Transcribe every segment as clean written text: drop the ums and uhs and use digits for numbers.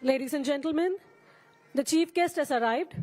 Ladies and gentlemen, the chief guest has arrived.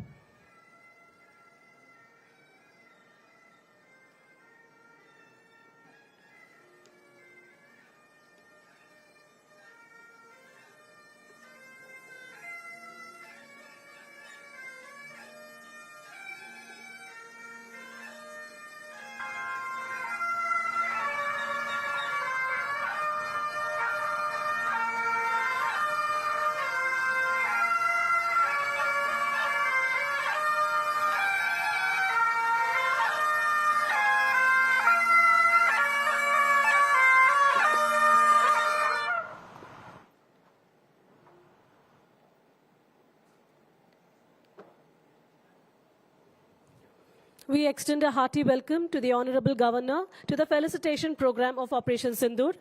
We extend a hearty welcome to the Honorable Governor to the felicitation program of Operation Sindoor.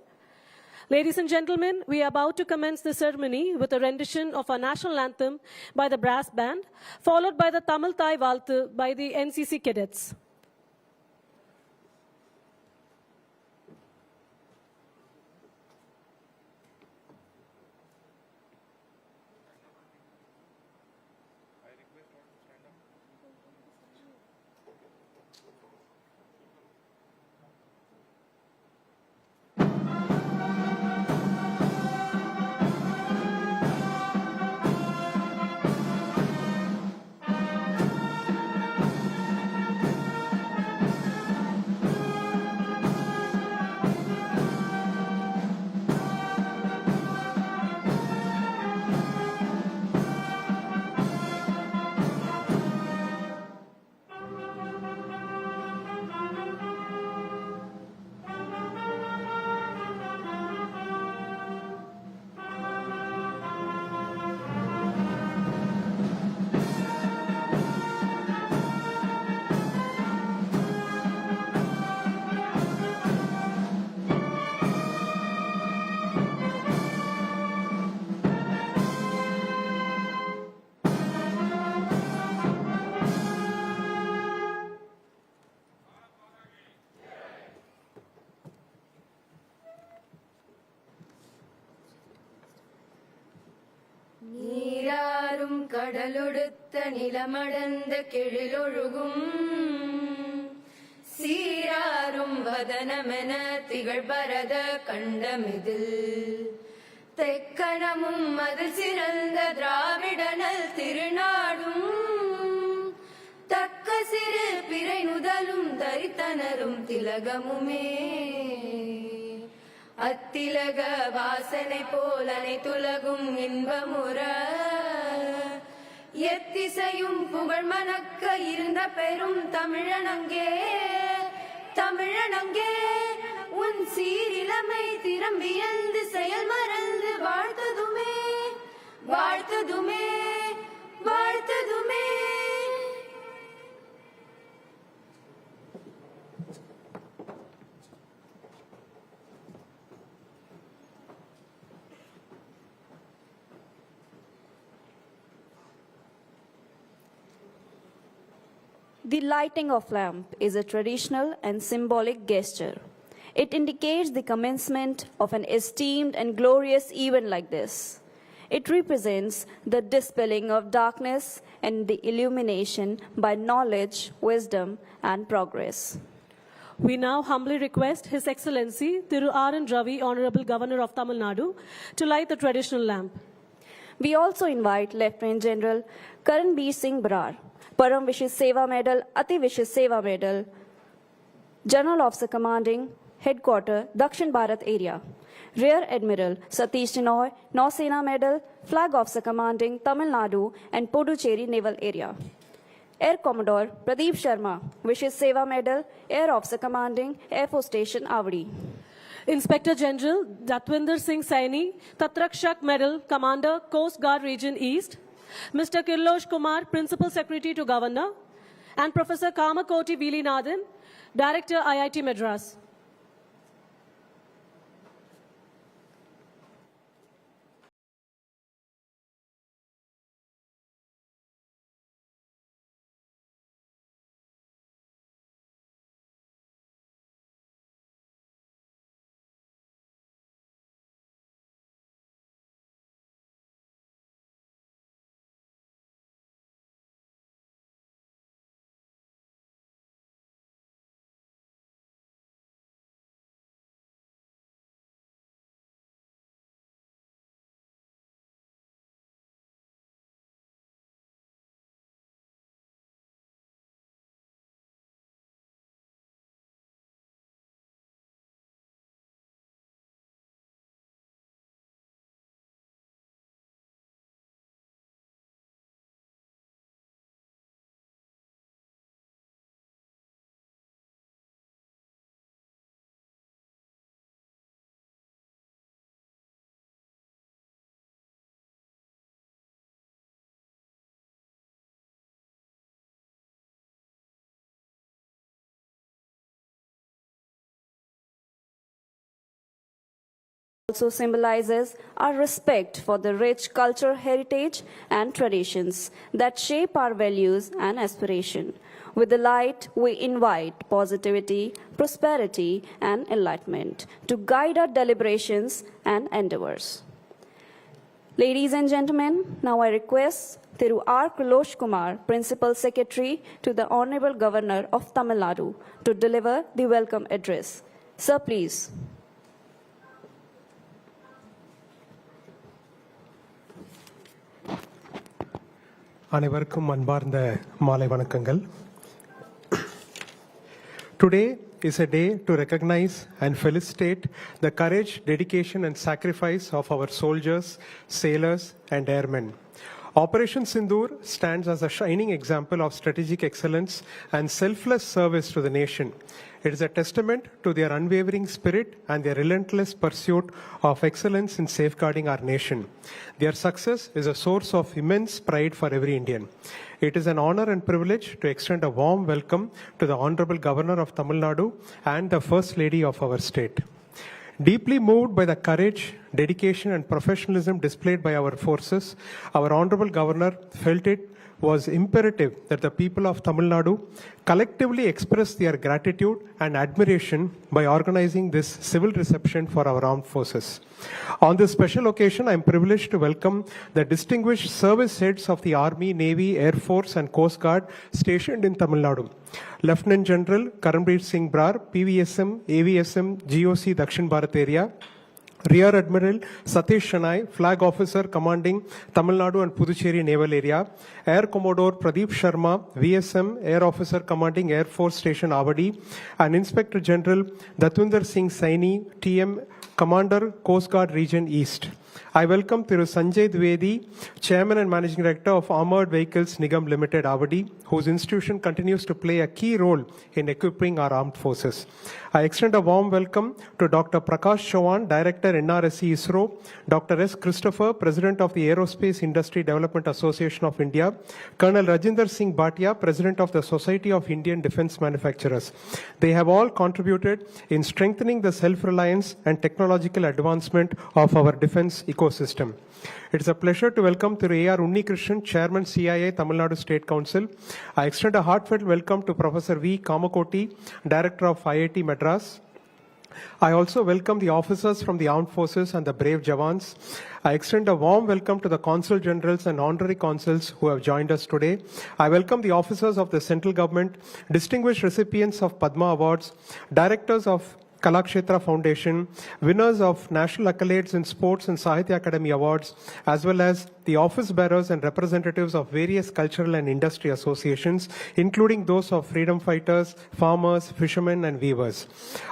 Ladies and gentlemen, we are about to commence the ceremony with a rendition of our national anthem by the brass band, followed by the Tamil Thai Valthu by the NCC cadets. கடலொடுத்த நிலமடந்த கெழிலொழுகும் சீராரும் வதனமென திகழ்பரத கண்டமிதில் தெக்கணமும் அதில் சிறந்த திராவிடனல் திருநாடும் தக்க சிறு பிறை நுதலும் தரித்தனரும் திலகமுமே அத்திலக வாசனை போல் அனைத்துலகும் இன்பமுற எத்திசையும் புகழ் மணக்க இருந்த பெரும் தமிழனங்கே தமிழனங்கே உன் சீரிலமை திறம்பியந்து செயல் மறந்து வாழ்த்ததுமே வாழ்த்ததுமே வாழ்த்ததுமே. The lighting of lamp is a traditional and symbolic gesture. It indicates the commencement of an esteemed and glorious event like this. It represents the dispelling of darkness and the illumination by knowledge, wisdom, and progress. We now humbly request His Excellency Thiru R.N.Ravi, Honorable Governor of Tamil Nadu, to light the traditional lamp. We also invite Lieutenant General Karanbir Singh Brar, Param Vishis Seva Medal, Ati Vishis Seva Medal, General Officer Commanding, Headquarter, Dakshin Bharat Area, Rear Admiral Satish Chinoy, Nausena Medal, Flag Officer Commanding, Tamil Nadu and Puducherry Naval Area. Air Commodore Pradeep Sharma, Vishis Seva Medal, Air Officer Commanding, Air Force Station, Avadi. Inspector General Datwinder Singh Saini, Tatrakshak Medal, Commander, Coast Guard Region East, Mr. Kirlosh Kumar, Principal Secretary to Governor, and Professor Kamakoti Vilinathan, Director, IIT Madras. Also symbolizes our respect for the rich cultural heritage and traditions that shape our values and aspiration. With the light, we invite positivity, prosperity, and enlightenment to guide our deliberations and endeavors. Ladies and gentlemen, now I request Thiru R. Kirlosh Kumar, Principal Secretary to the Honorable Governor of Tamil Nadu, to deliver the welcome address. Sir, please. அனைவருக்கும் அன்பார்ந்த மாலை வணக்கங்கள். Today is a day to recognize and felicitate the courage, dedication and sacrifice of our soldiers, sailors and airmen. Operation Sindoor stands as a shining example of strategic excellence and selfless service to the nation. It is a testament to their unwavering spirit and their relentless pursuit of excellence in safeguarding our nation. Their success is a source of immense pride for every Indian. It is an honor and privilege to extend a warm welcome to the Honorable Governor of Tamil Nadu and the First Lady of our state. Deeply moved by the courage, dedication and professionalism displayed by our forces, our Honorable Governor felt it was imperative that the people of Tamil Nadu collectively express their gratitude and admiration by organizing this civil reception for our armed forces. On this special occasion, I am privileged to welcome the distinguished service heads of the Army, Navy, Air Force and Coast Guard stationed in Tamil Nadu. Lieutenant General Karanbir Singh Brar, PVSM, AVSM, GOC Dakshin Bharat Area, Rear Admiral Satish Shanai, Flag Officer commanding Tamil Nadu and Puducherry Naval Area, Air Commodore Pradeep Sharma, VSM, Air Officer commanding Air Force Station Avadi, and Inspector General Datwinder Singh Saini, TM Commander, Coast Guard Region East. I welcome Thiru Sanjay Dwivedi, Chairman and Managing Director of Armored Vehicles Nigam Limited, Avadi, whose institution continues to play a key role in equipping our armed forces. I extend a warm welcome to Dr. Prakash Chauhan, Director, NRSC ISRO, Dr. S. Christopher, President of the Aerospace Industry Development Association of India, Colonel Rajinder Singh Bhatia, President of the Society of Indian Defence Manufacturers. They have all contributed in strengthening the self-reliance and technological advancement of our defence ecosystem. It is a pleasure to welcome Thiru A.R. Unnikrishnan, Chairman CIA Tamil Nadu State Council. I extend a heartfelt welcome to Professor V. Kamakoti, Director of IIT Madras. I also welcome the officers from the armed forces and the brave Jawans. I extend a warm welcome to the Consul Generals and Honorary Consuls who have joined us today. I welcome the officers of the central government, distinguished recipients of Padma Awards, directors of Kalakshetra Foundation, winners of national accolades in sports and Sahitya Academy Awards, as well as the office bearers and representatives of various cultural and industry associations, including those of freedom fighters, farmers, fishermen, and weavers.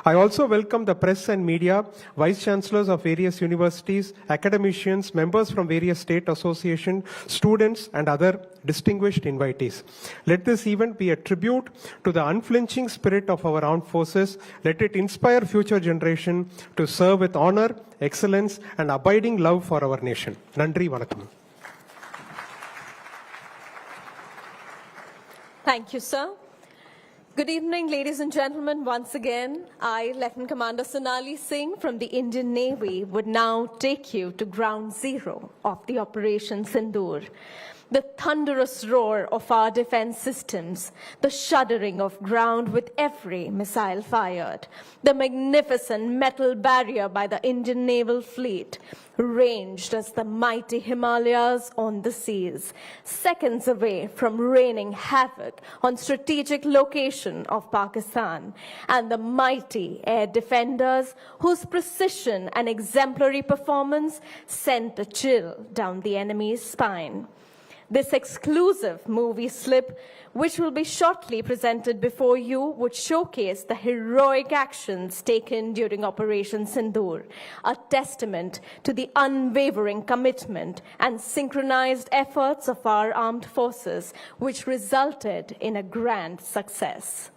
I also welcome the press and media, vice chancellors of various universities, academicians, members from various state associations, students, and other distinguished invitees. Let this event be a tribute to the unflinching spirit of our armed forces. Let it inspire future generation to serve with honor, excellence, and abiding love for our nation. Nandri Vanakkam. Thank you, sir. Good evening, ladies and gentlemen. Once again, I, Lieutenant Commander Sonali Singh from the Indian Navy, would now take you to ground zero of the Operation Sindoor. The thunderous roar of our defense systems, the shuddering of ground with every missile fired, the magnificent metal barrier by the Indian naval fleet, ranged as the mighty Himalayas on the seas, seconds away from raining havoc on strategic location of Pakistan, and the mighty air defenders whose precision and exemplary performance sent a chill down the enemy's spine. This exclusive movie slip, which will be shortly presented before you, would showcase the heroic actions taken during Operation Sindoor, a testament to the unwavering commitment and synchronized efforts of our armed forces, which resulted in a grand success.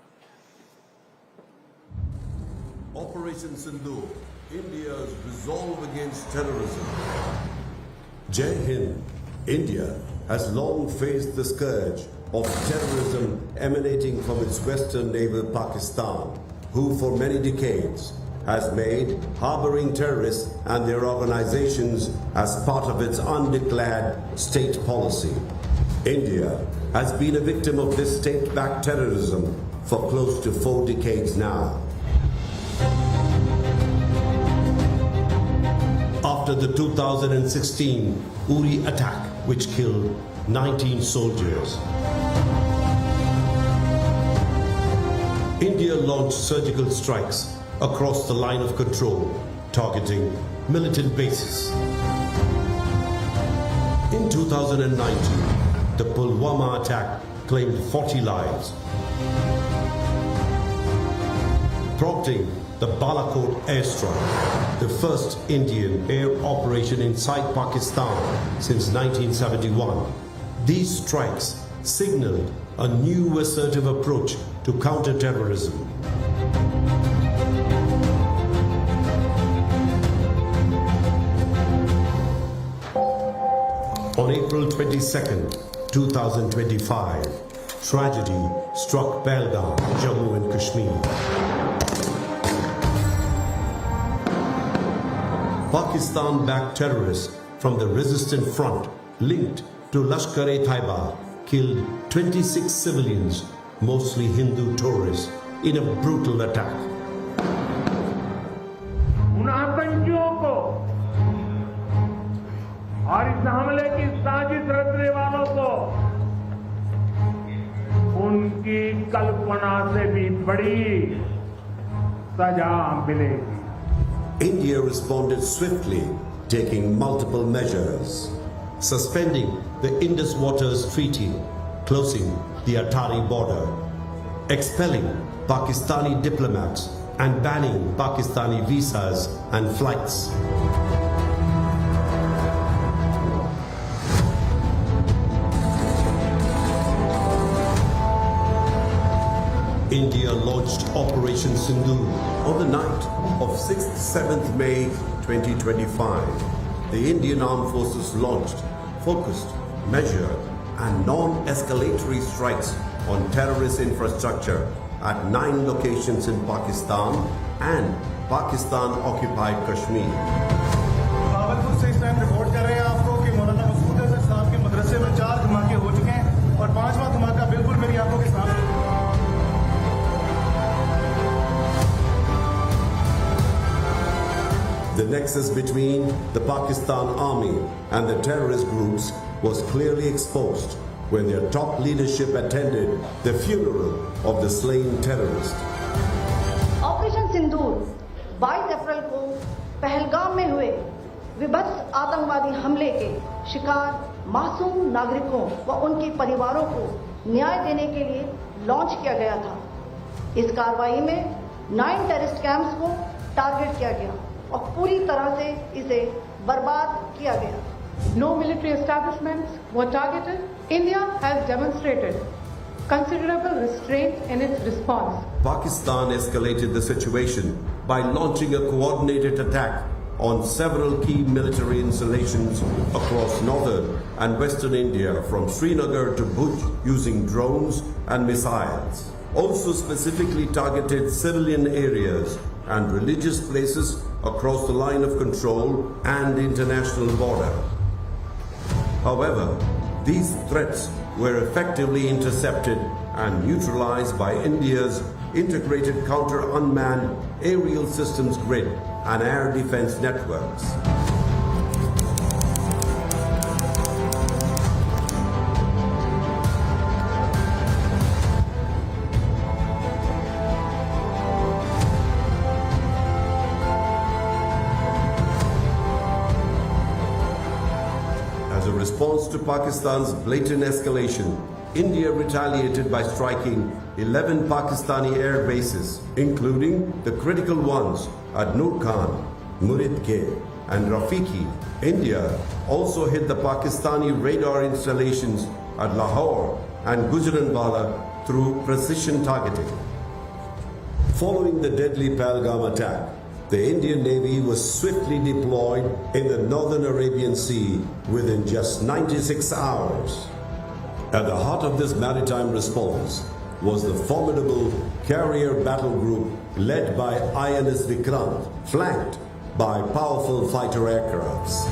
Operation Sindoor, India's resolve against terrorism. Jai Hind, India has long faced the scourge of terrorism emanating from its western neighbor Pakistan, who for many decades has made harboring terrorists and their organizations as part of its undeclared state policy. India has been a victim of this state-backed terrorism for close to 4 decades now. After the 2016 Uri attack, which killed 19 soldiers, India launched surgical strikes across the line of control, targeting militant bases. In 2019, the Pulwama attack claimed 40 lives, prompting the Balakot airstrike, the first Indian air operation inside Pakistan since 1971. These strikes signaled a new assertive approach to counter-terrorism. On April 22nd, 2025, tragedy struck Pahalgam, Jammu and Kashmir. Pakistan-backed terrorists from the resistant front linked to Lashkar-e-Taiba killed 26 civilians, mostly Hindu tourists, in a brutal attack. उन आतंकियों को और इस हमले की साजिश रचने वालों को उनकी कल्पना से भी बड़ी सजा मिलेगी. India responded swiftly, taking multiple measures. Suspending the Indus Waters Treaty, closing the Atari border, expelling Pakistani diplomats and banning Pakistani visas and flights. India launched Operation Sindoor on the night of 6th-7th May 2025. The Indian Armed Forces launched focused, measured and non-escalatory strikes on terrorist infrastructure at 9 locations in Pakistan and Pakistan-occupied Kashmir. Bahawalpur से इस time report कर रहे हैं आपको कि मौलाना मसूद अजहर साहब के मदरसे में 4 धमाके हो चुके हैं और 5वां धमाका बिल्कुल मेरी आंखों के सामने. The nexus between the Pakistan army and the terrorist groups was clearly exposed when their top leadership attended the funeral of the slain terrorist. Operation Sindoor 22 अप्रैल को पहलगाम में हुए विभत्स आतंकवादी हमले के शिकार मासूम नागरिकों व उनके परिवारों को न्याय देने के लिए लॉन्च किया गया था. इस कार्रवाई में 9 टेररिस्ट कैंप्स को टारगेट किया गया और पूरी तरह से इसे बर्बाद किया गया. No military establishments were targeted. India has demonstrated considerable restraint in its response. Pakistan escalated the situation by launching a coordinated attack on several key military installations across northern and western India from Srinagar to Bhuj using drones and missiles. Also specifically targeted civilian areas and religious places across the line of control and international border. However, these threats were effectively intercepted and neutralized by India's integrated counter-unmanned aerial systems grid and air defense networks. As a response to Pakistan's blatant escalation, India retaliated by striking 11 Pakistani air bases, including the critical ones at Nur Khan, Murid Ke, and Rafiki. India also hit the Pakistani radar installations at Lahore and Gujranwala through precision targeting. Following the deadly Pahalgam attack, the Indian Navy was swiftly deployed in the northern Arabian Sea within just 96 hours. At the heart of this maritime response was the formidable carrier battle group led by INS Vikrant, flanked by powerful fighter aircrafts.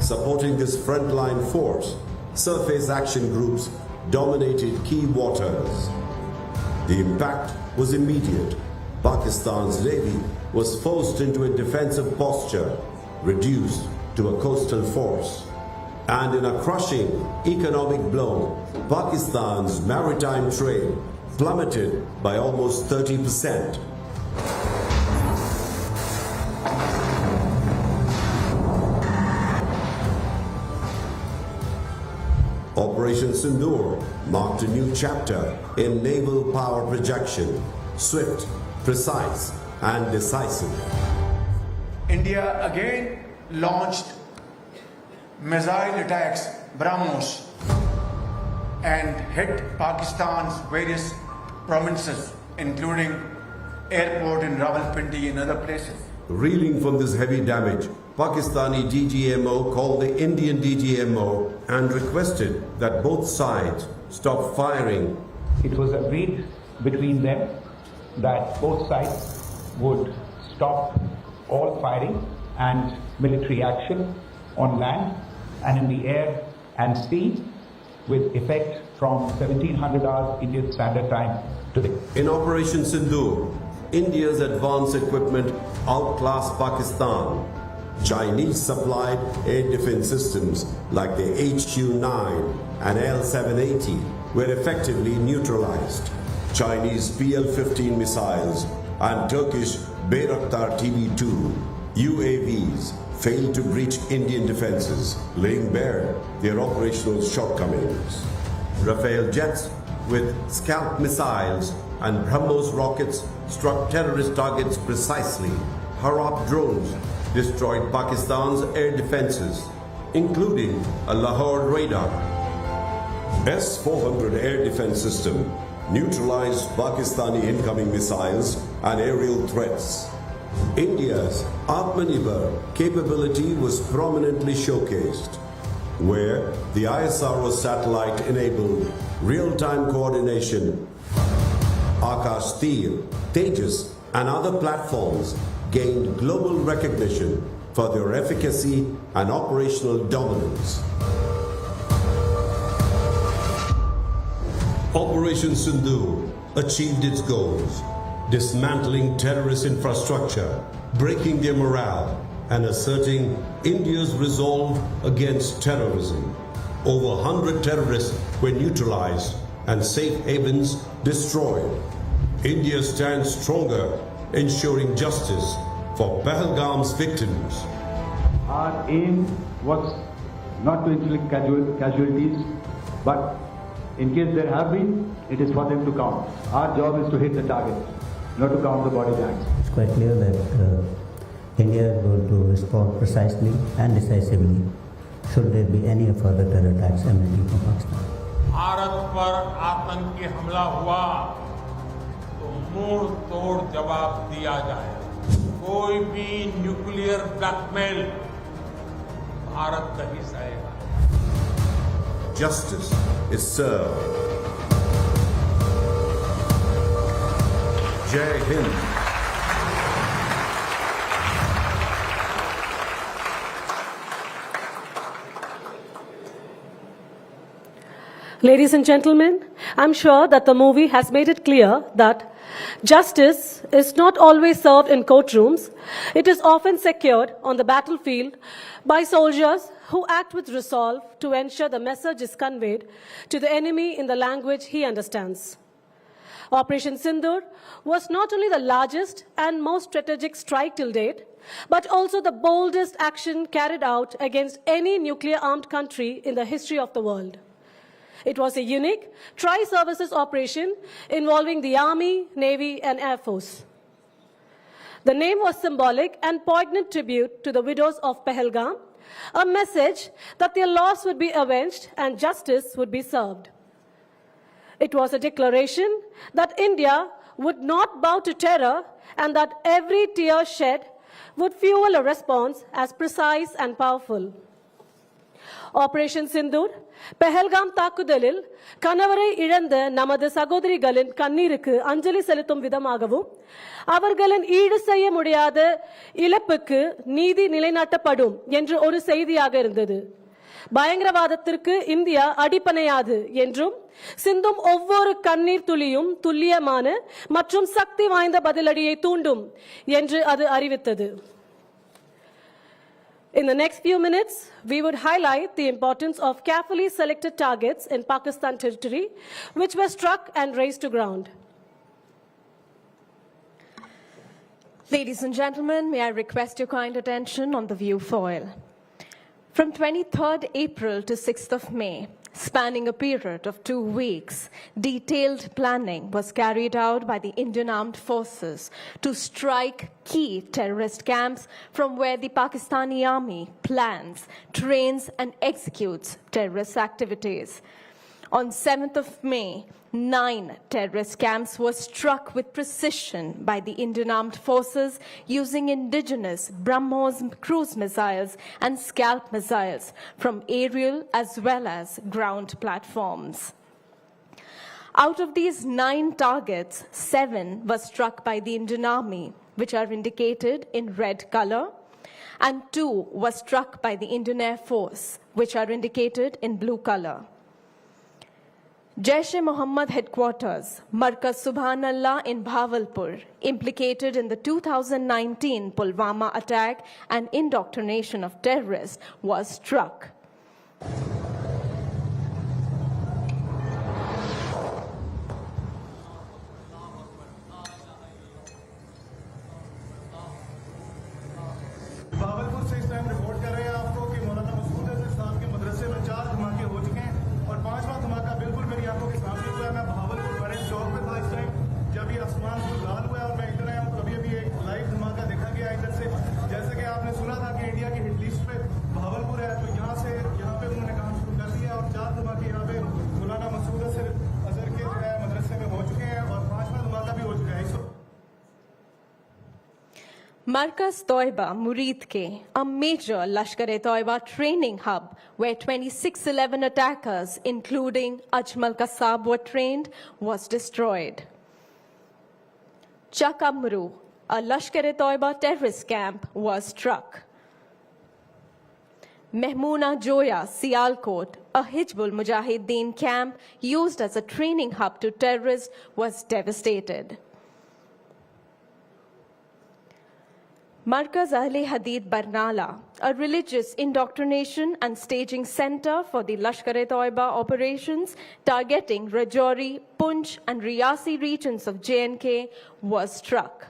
Supporting this frontline force, surface action groups dominated key waters. The impact was immediate. Pakistan's navy was forced into a defensive posture, reduced to a coastal force. And in a crushing economic blow, Pakistan's maritime trade plummeted by almost 30%. Operation Sindoor marked a new chapter in naval power projection, swift, precise, and decisive. India again launched missile attacks, BrahMos, and hit Pakistan's various provinces, including airport in Rawalpindi and other places. Reeling from this heavy damage, Pakistani DGMO called the Indian DGMO and requested that both sides stop firing. It was agreed between them that both sides would stop all firing and military action on land and in the air and sea with effect from 1700 hours Indian Standard Time today. In Operation Sindoor, India's advanced equipment outclassed Pakistan. Chinese supplied air defense systems like the HQ-9 and L-780 were effectively neutralized. Chinese PL-15 missiles and Turkish Bayraktar TB2 UAVs failed to breach Indian defenses, laying bare their operational shortcomings. Rafale jets with Scalp missiles and BrahMos rockets struck terrorist targets precisely. Harap drones destroyed Pakistan's air defenses, including a Lahore radar. S-400 air defense system neutralized Pakistani incoming missiles and aerial threats. India's Atmanirbhar capability was prominently showcased, where the ISRO satellite enabled real-time coordination. Akash Steel, Tejas and other platforms gained global recognition for their efficacy and operational dominance. Operation Sindoor achieved its goals, dismantling terrorist infrastructure, breaking their morale, and asserting India's resolve against terrorism. Over 100 terrorists were neutralized and safe havens destroyed. India stands stronger, ensuring justice for Pahalgam's victims. Our aim was not to inflict casualties, but in case there have been, it is for them to count. Our job is to hit the target, not to count the body bags. It's quite clear that India is going to respond precisely and decisively should there be any further terror attacks emanating from Pakistan. Bharat पर आतंकी हमला हुआ तो मुंह तोड़ जवाब दिया जाए। कोई भी न्यूक्लियर ब्लैकमेल भारत नहीं सहेगा। Justice is served. Jai Hind. Ladies and gentlemen, I'm sure that the movie has made it clear that justice is not always served in courtrooms. It is often secured on the battlefield by soldiers who act with resolve to ensure the message is conveyed to the enemy in the language he understands. Operation Sindoor was not only the largest and most strategic strike till date, but also the boldest action carried out against any nuclear-armed country in the history of the world. It was a unique tri-services operation involving the Army, Navy, and Air Force. The name was symbolic and poignant tribute to the widows of Pahalgam, a message that their loss would be avenged and justice would be served. It was a declaration that India would not bow to terror and that every tear shed would fuel a response as precise and powerful. Operation Sindoor, Pahalgam தாக்குதலில் கணவரை இழந்த நமது சகோதரிகளின் கண்ணீருக்கு அஞ்சலி செலுத்தும் விதமாகவும் அவர்களின் ஈடு செய்ய முடியாத இழப்புக்கு நீதி நிலைநாட்டப்படும் என்று ஒரு செய்தியாக இருந்தது. பயங்கரவாதத்திற்கு இந்தியா அடிபணியாது என்றும் சிந்தும் ஒவ்வொரு கண்ணீர் துளியும் துல்லியமான மற்றும் சக்தி வாய்ந்த பதிலடியை தூண்டும் என்று அது அறிவித்தது. In the next few minutes, we would highlight the importance of carefully selected targets in Pakistan territory, which were struck and razed to ground. Ladies and gentlemen, may I request your kind attention on the view foil. From 23rd April to 6th of May, spanning a period of 2 weeks, detailed planning was carried out by the Indian Armed Forces to strike key terrorist camps from where the Pakistani army plans, trains, and executes terrorist activities. On 7th of May, 9 terrorist camps were struck with precision by the Indian Armed Forces using indigenous BrahMos cruise missiles and Scalp missiles from aerial as well as ground platforms. Out of these 9 targets, 7 were struck by the Indian Army, which are indicated in red color, and 2 were struck by the Indian Air Force, which are indicated in blue color. Jaish-e-Mohammed headquarters, Markaz Subhanallah in Bhavalpur, implicated in the 2019 Pulwama attack and indoctrination of terrorists, was struck. Bahawalpur से इस time report कर रहे हैं आपको कि मौलाना मसूद अजहर साहब के मदरसे में 4 धमाके हो चुके हैं और 5वां धमाका बिल्कुल मेरी आंखों के सामने हुआ है। मैं भावलपुर बड़े चौक पे था इस टाइम जब ये आसमान से लाल हुआ और मैं इधर आया हूँ, तभी अभी एक लाइव धमाका देखा गया इधर से। जैसे कि आपने सुना था कि इंडिया की हिट लिस्ट पे भावलपुर है, तो यहाँ पे उन्होंने काम शुरू कर दिया और 4 धमाके यहाँ पे मौलाना मसूद अजहर के जो है मदरसे में हो चुके हैं और 5वां धमाका भी हो चुका है। Markaz Toiba, Muridke, a major Lashkar-e-Toiba training hub where 2611 attackers, including Ajmal Kasab, were trained, was destroyed. Chakamru, a Lashkar-e-Toiba terrorist camp, was struck. Mehmoona Joya, Sialkot, a Hizbul Mujahideen camp used as a training hub to terrorists, was devastated. Markaz Ahle Hadith Barnala, a religious indoctrination and staging center for the Lashkar-e-Toiba operations targeting Rajouri, Poonch and Riyasi regions of J&K, was struck.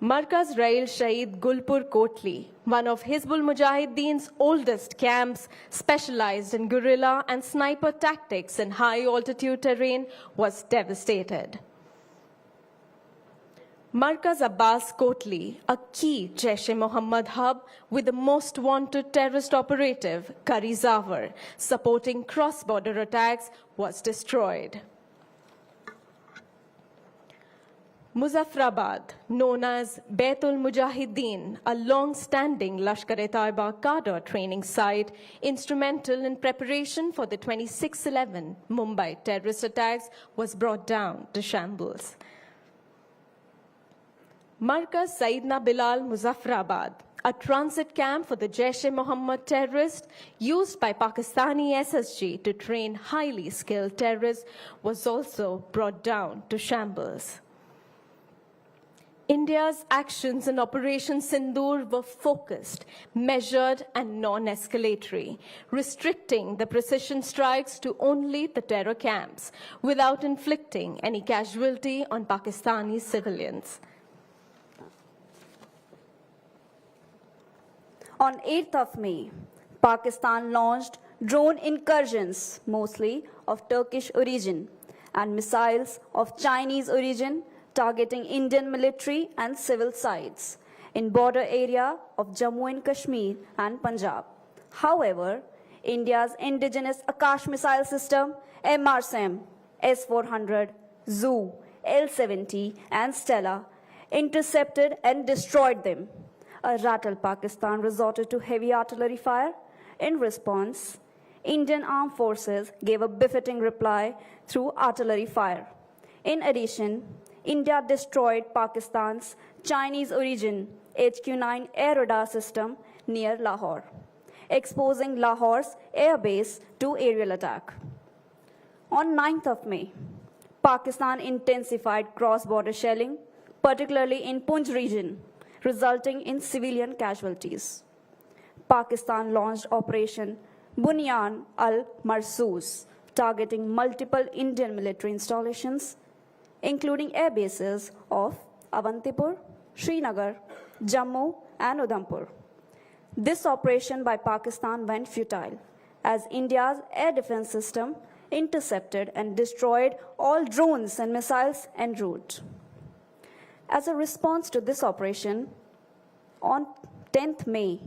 Markaz Rail Shahid Gulpur Kotli, one of Hizbul Mujahideen's oldest camps, specialized in guerrilla and sniper tactics in high-altitude terrain, was devastated. Markaz Abbas Kotli, a key Jaish-e-Mohammed hub with the most wanted terrorist operative, Kari Zawar, supporting cross-border attacks, was destroyed. Muzaffarabad, known as Baitul Mujahideen, a long-standing Lashkar-e-Taiba cadre training site, instrumental in preparation for the 2611 Mumbai terrorist attacks, was brought down to shambles. Markaz Sayyidina Bilal Muzaffarabad, a transit camp for the Jaish-e-Mohammed terrorists used by Pakistani SSG to train highly skilled terrorists, was also brought down to shambles. India's actions in Operation Sindoor were focused, measured, and non-escalatory, restricting the precision strikes to only the terror camps, without inflicting any casualty on Pakistani civilians. On 8th of May, Pakistan launched drone incursions, mostly of Turkish origin, and missiles of Chinese origin targeting Indian military and civil sites in border area of Jammu and Kashmir and Punjab. However, India's indigenous Akash missile system, MRSAM, S-400, Zoo, L-70, and Stella, intercepted and destroyed them. A rattled Pakistan resorted to heavy artillery fire. In response, Indian armed forces gave a befitting reply through artillery fire. In addition, India destroyed Pakistan's Chinese origin HQ-9 air radar system near Lahore, exposing Lahore's airbase to aerial attack. On 9th of May, Pakistan intensified cross-border shelling, particularly in Poonch region, resulting in civilian casualties. Pakistan launched Operation Bunyan al-Marsoos, targeting multiple Indian military installations, including air bases of Avantipur, Srinagar, Jammu, and Udhampur. This operation by Pakistan went futile, as India's air defense system intercepted and destroyed all drones and missiles en route. As a response to this operation, on 10th May,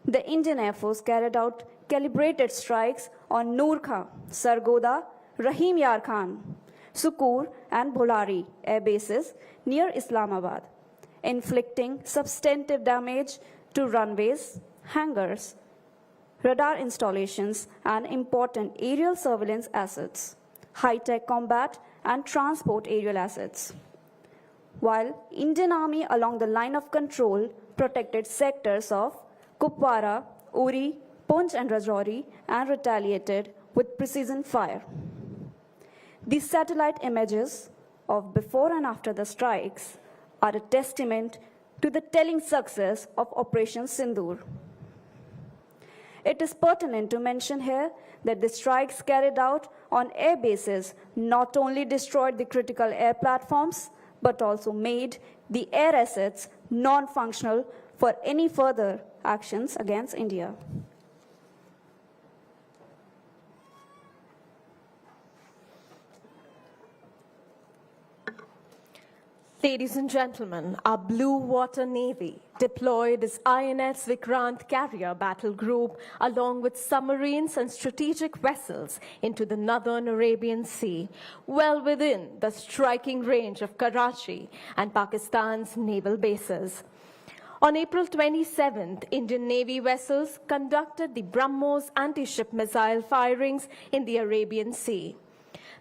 the Indian Air Force carried out calibrated strikes on Noor Khan, Sargoda, Rahim Yar Khan, Sukur, and Bholari air bases near Islamabad, inflicting substantive damage to runways, hangars, radar installations, and important aerial surveillance assets, high-tech combat and transport aerial assets. while Indian Army along the line of control protected sectors of Kupwara, Uri, Poonch and Rajouri and retaliated with precision fire. These satellite images of before and after the strikes are a testament to the telling success of Operation Sindoor. It is pertinent to mention here that the strikes carried out on air bases not only destroyed the critical air platforms, but also made the air assets non-functional for any further actions against India. Ladies and gentlemen, our Blue Water Navy deployed its INS Vikrant carrier battle group along with submarines and strategic vessels into the northern Arabian Sea, well within the striking range of Karachi and Pakistan's naval bases. On April 27th, Indian Navy vessels conducted the BrahMos anti-ship missile firings in the Arabian Sea.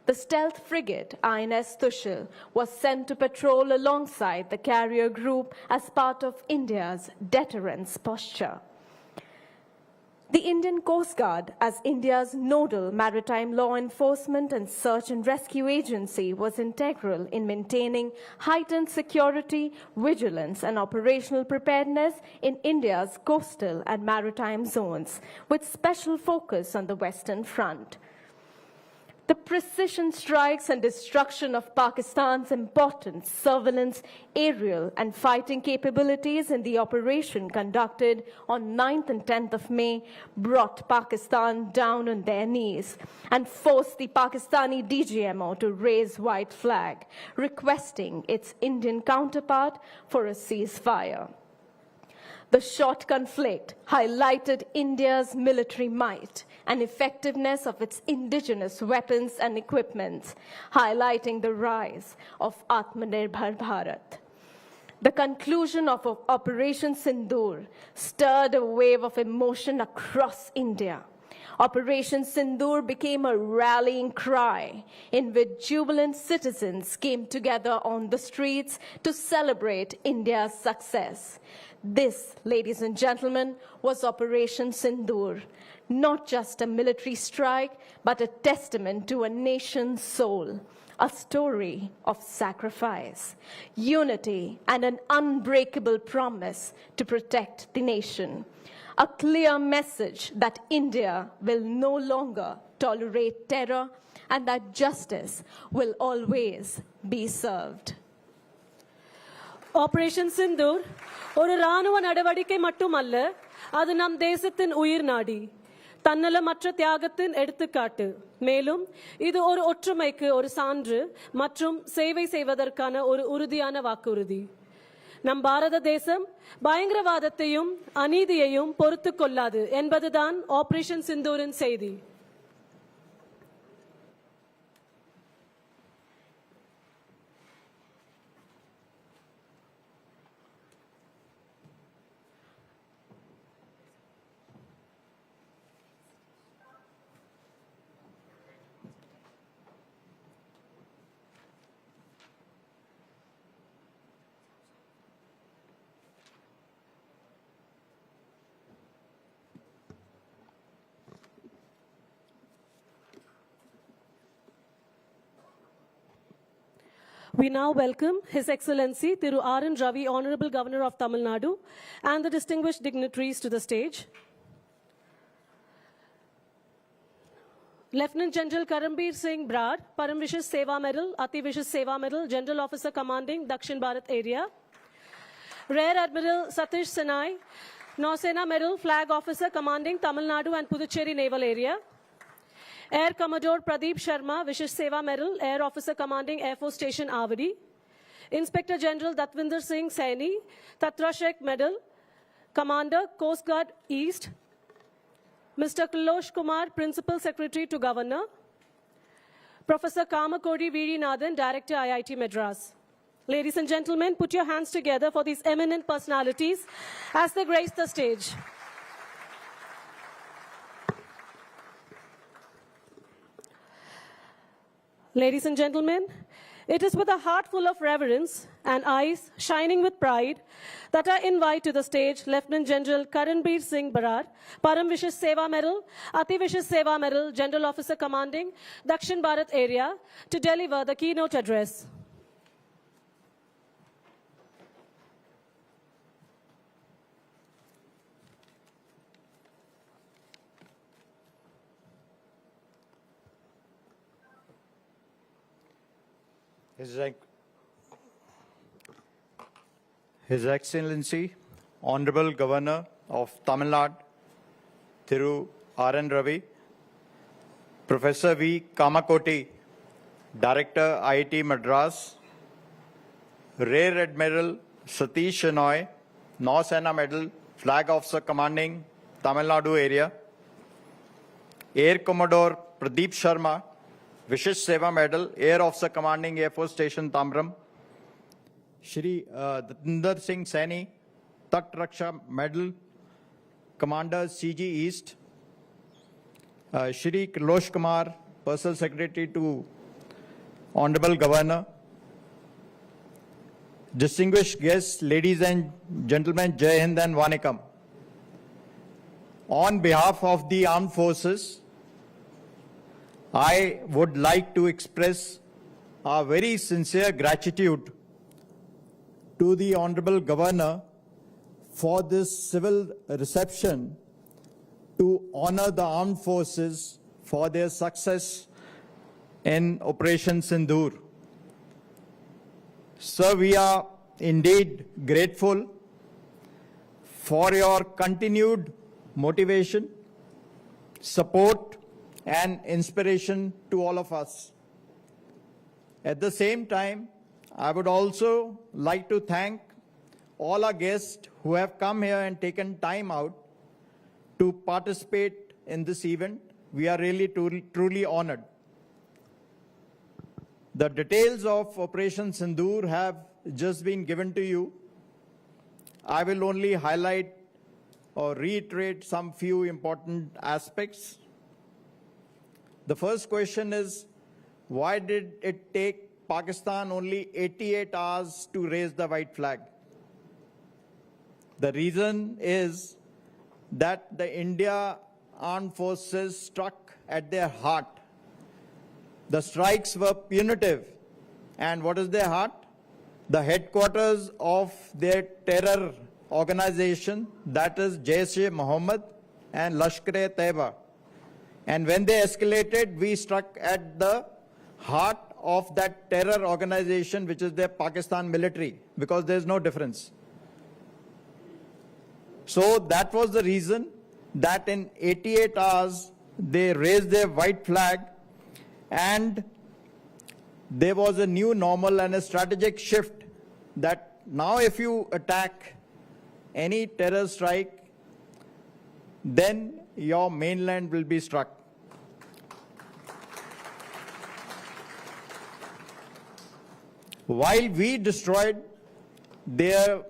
The stealth frigate INS Tushil was sent to patrol alongside the carrier group as part of India's deterrence posture. The Indian Coast Guard, as India's nodal maritime law enforcement and search and rescue agency, was integral in maintaining heightened security, vigilance, and operational preparedness in India's coastal and maritime zones, with special focus on the Western Front. The precision strikes and destruction of Pakistan's important surveillance, aerial, and fighting capabilities in the operation conducted on 9th and 10th of May brought Pakistan down on their knees and forced the Pakistani DGMO to raise white flag, requesting its Indian counterpart for a ceasefire. The short conflict highlighted India's military might and effectiveness of its indigenous weapons and equipment, highlighting the rise of Atmanirbhar Bharat. The conclusion of Operation Sindoor stirred a wave of emotion across India. Operation Sindoor became a rallying cry in which jubilant citizens came together on the streets to celebrate India's success. This, ladies and gentlemen, was Operation Sindoor, not just a military strike, but a testament to a nation's soul, a story of sacrifice, unity, and an unbreakable promise to protect the nation. A clear message that India will no longer tolerate terror and that justice will always be served. Operation Sindoor ஒரு இராணுவ நடவடிக்கை மட்டுமல்ல, அது நம் தேசத்தின் உயிர் நாடி, தன்னலமற்ற தியாகத்தின் எடுத்துக்காட்டு. மேலும் இது ஒரு ஒற்றுமைக்கு ஒரு சான்று மற்றும் சேவை செய்வதற்கான ஒரு உறுதியான வாக்குறுதி. நம் பாரத தேசம் பயங்கரவாதத்தையும் அநீதியையும் பொறுத்து கொள்ளாது என்பதுதான் ஆபரேஷன் சிந்தூரின் செய்தி. We now welcome His Excellency Thiru R.N.Ravi, Honorable Governor of Tamil Nadu, and the distinguished dignitaries to the stage. Lieutenant General Karambir Singh Brar, Param Vishesh Seva Medal, Ati Vishesh Seva Medal, General Officer Commanding Dakshin Bharat Area. Rear Admiral Satish Sinai, Nausena Medal, Flag Officer Commanding Tamil Nadu and Puducherry Naval Area. Air Commodore Pradeep Sharma, Vishesh Seva Medal, Air Officer Commanding Air Force Station Avadi. Inspector General Datvinder Singh Saini, Tatrashek Medal, Commander Coast Guard East. Mr. Kailash Kumar, Principal Secretary to Governor. Professor Kamakodi Veerinathan, Director IIT Madras. Ladies and gentlemen, put your hands together for these eminent personalities as they grace the stage. Ladies and gentlemen, It is with a heart full of reverence and eyes shining with pride that I invite to the stage Lieutenant General Karanbir Singh Barar, Param Vishesh Seva Medal, Ati Vishesh Seva Medal, General Officer Commanding, Dakshin Bharat Area, to deliver the keynote address. His Excellency, Honorable Governor of Tamil Nadu, Thiru R.N.Ravi, Professor V. Kamakoti, Director, IIT Madras, Rear Admiral Satish Shenoy, Nausena Medal, Flag Officer Commanding, Tamil Nadu Area, Air Commodore Pradeep Sharma, Vishesh Seva Medal, Air Officer Commanding Air Force Station Tamram, Shri Datinder Singh Saini, Tat Raksha Medal, Commander CG East, Shri Kilosh Kumar, Personal Secretary to Honorable Governor, distinguished guests, ladies and gentlemen, Jai Hind and Vanikam. On behalf of the armed forces, I would like to express our very sincere gratitude to the Honorable Governor for this civil reception to honor the armed forces for their success in Operation Sindoor. Sir, we are indeed grateful for your continued motivation, support, and inspiration to all of us. At the same time, I would also like to thank all our guests who have come here and taken time out to participate in this event. We are really truly honored. The details of Operation Sindoor have just been given to you. I will only highlight or reiterate some few important aspects. The first question is, why did it take Pakistan only 88 hours to raise the white flag? The reason is that the India armed forces struck at their heart. The strikes were punitive. And what is their heart? The headquarters of their terror organization, that is Jaish-e-Mohammed and Lashkar-e-Taiba. And when they escalated, we struck at the heart of that terror organization, which is the Pakistan military, because there is no difference. So that was the reason that in 88 hours, they raised their white flag, and there was a new normal and a strategic shift that now if you attack any terror strike, then your mainland will be struck. While we destroyed their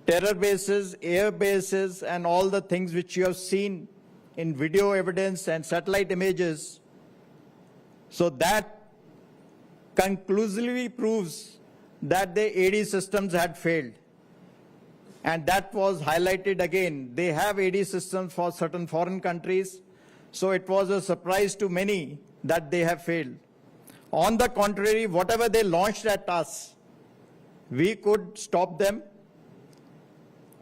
terror bases, air bases, and all the things which you have seen in video evidence and satellite images, so that conclusively proves that the AD systems had failed. And that was highlighted again. They have AD systems for certain foreign countries, so it was a surprise to many that they have failed. On the contrary, whatever they launched at us, we could stop them.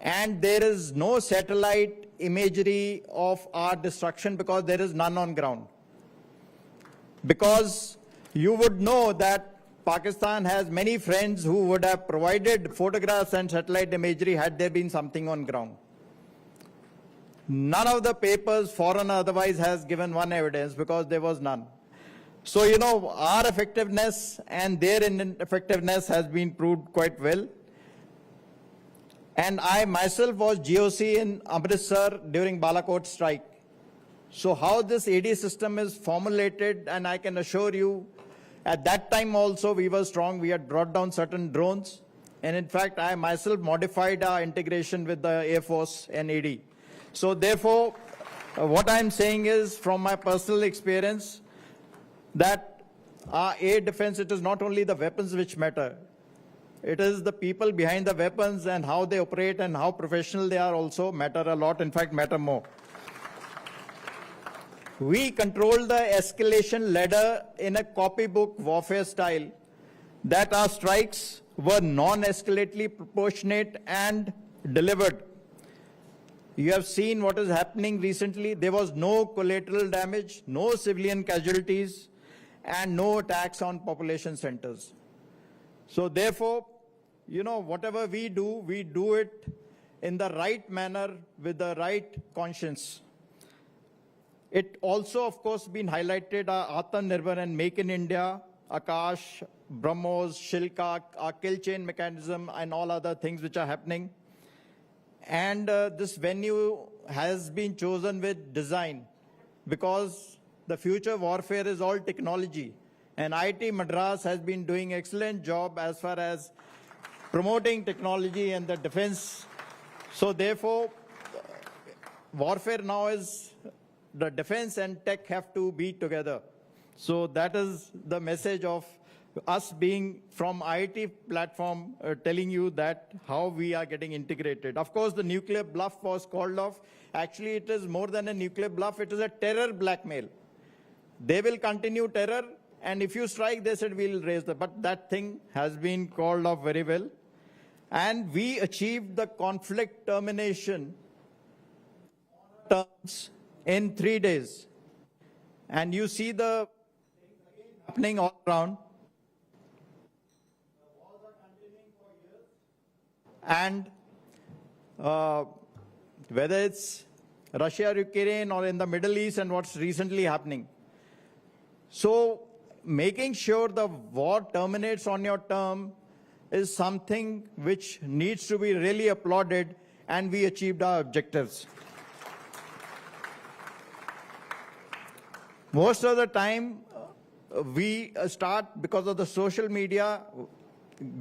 And there is no satellite imagery of our destruction because there is none on ground. Because you would know that Pakistan has many friends who would have provided photographs and satellite imagery had there been something on ground. None of the papers, foreign or otherwise, has given one evidence because there was none. So, you know, our effectiveness and their ineffectiveness has been proved quite well. And I myself was GOC in Amritsar during Balakot strike. So how this AD system is formulated, and I can assure you, at that time also we were strong. We had brought down certain drones. And in fact, I myself modified our integration with the Air Force and AD. So therefore, what I'm saying is, from my personal experience, that our air defense, it is not only the weapons which matter. It is the people behind the weapons and how they operate and how professional they are also matter a lot, in fact, matter more. We control the escalation ladder in a copybook warfare style that our strikes were non-escalatorily proportionate and delivered. You have seen what is happening recently. There was no collateral damage, no civilian casualties, and no attacks on population centers. So therefore, whatever we do it in the right manner with the right conscience. It also, of course, been highlighted Atmanirbhar and Make in India, Akash, BrahMos, Shilka, our kill chain mechanism, and all other things which are happening. And this venue has been chosen with design because the future warfare is all technology. And IIT Madras has been doing an excellent job as far as promoting technology and the defense. So therefore, warfare now is the defense and tech have to be together. So that is the message of us being from IIT platform telling you that how we are getting integrated. Of course, the nuclear bluff was called off. Actually, it is more than a nuclear bluff. It is a terror blackmail. They will continue terror. And if you strike, they said we'll raise the, but that thing has been called off very well. And we achieved the conflict termination terms in 3 days. And you see the happening all around. The wars are continuing for years. And whether it's Russia, Ukraine, or in the Middle East and what's recently happening. So making sure the war terminates on your term is something which needs to be really applauded, and we achieved our objectives. Most of the time, we start because of the social media,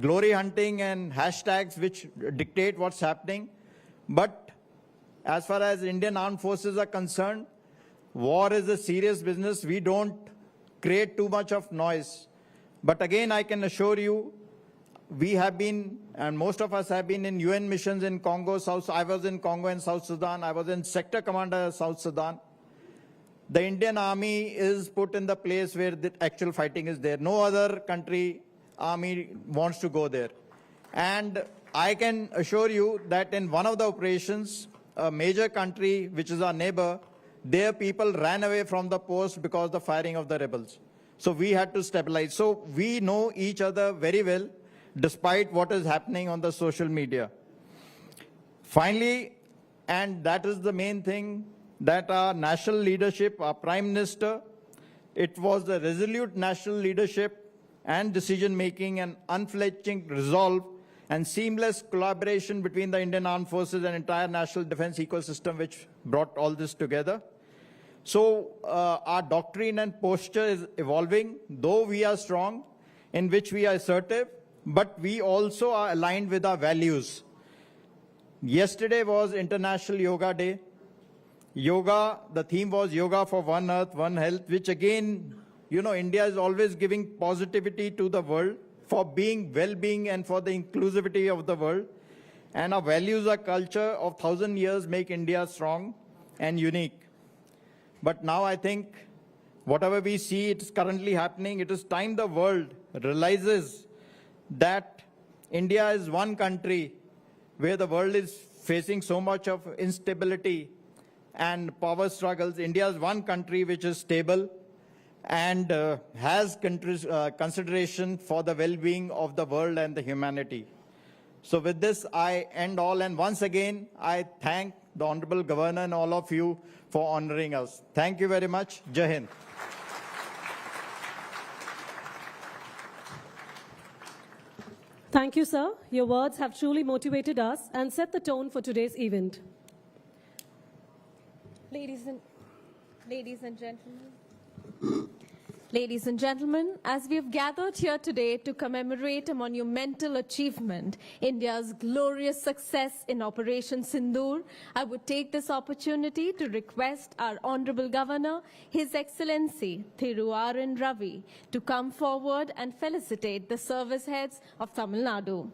glory hunting and hashtags which dictate what's happening. But as far as Indian armed forces are concerned, war is a serious business. We don't create too much of noise. But again, I can assure you, we have been, and most of us have been in UN missions in Congo, South. I was in Congo and South Sudan. I was in sector commander South Sudan. The Indian army is put in the place where the actual fighting is there. No other country army wants to go there. And I can assure you that in one of the operations, a major country, which is our neighbor, their people ran away from the post because of the firing of the rebels. So we had to stabilize. So we know each other very well, despite what is happening on the social media. Finally, and that is the main thing, that our national leadership, our Prime Minister, it was the resolute national leadership and decision-making and unflinching resolve and seamless collaboration between the Indian Armed Forces and entire national defense ecosystem which brought all this together. So our doctrine and posture is evolving, though we are strong, in which we are assertive, but we also are aligned with our values. Yesterday was International Yoga Day. Yoga, the theme was Yoga for One Earth, One Health, which again, India is always giving positivity to the world for being well-being and for the inclusivity of the world. And our values, our culture of 1,000 years make India strong and unique. But now I think whatever we see, it's currently happening. It is time the world realizes that India is one country where the world is facing so much of instability and power struggles. India is one country which is stable and has consideration for the well-being of the world and the humanity. So with this, I end all. And once again, I thank the Honorable Governor and all of you for honoring us. Thank you very much. Jai Hind. Thank you, sir. Your words have truly motivated us and set the tone for today's event. Ladies and gentlemen, Ladies and gentlemen, as we have gathered here today to commemorate a monumental achievement, India's glorious success in Operation Sindoor, I would take this opportunity to request our Honorable Governor, His Excellency Thiru R.N.Ravi, to come forward and felicitate the service heads of Tamil Nadu.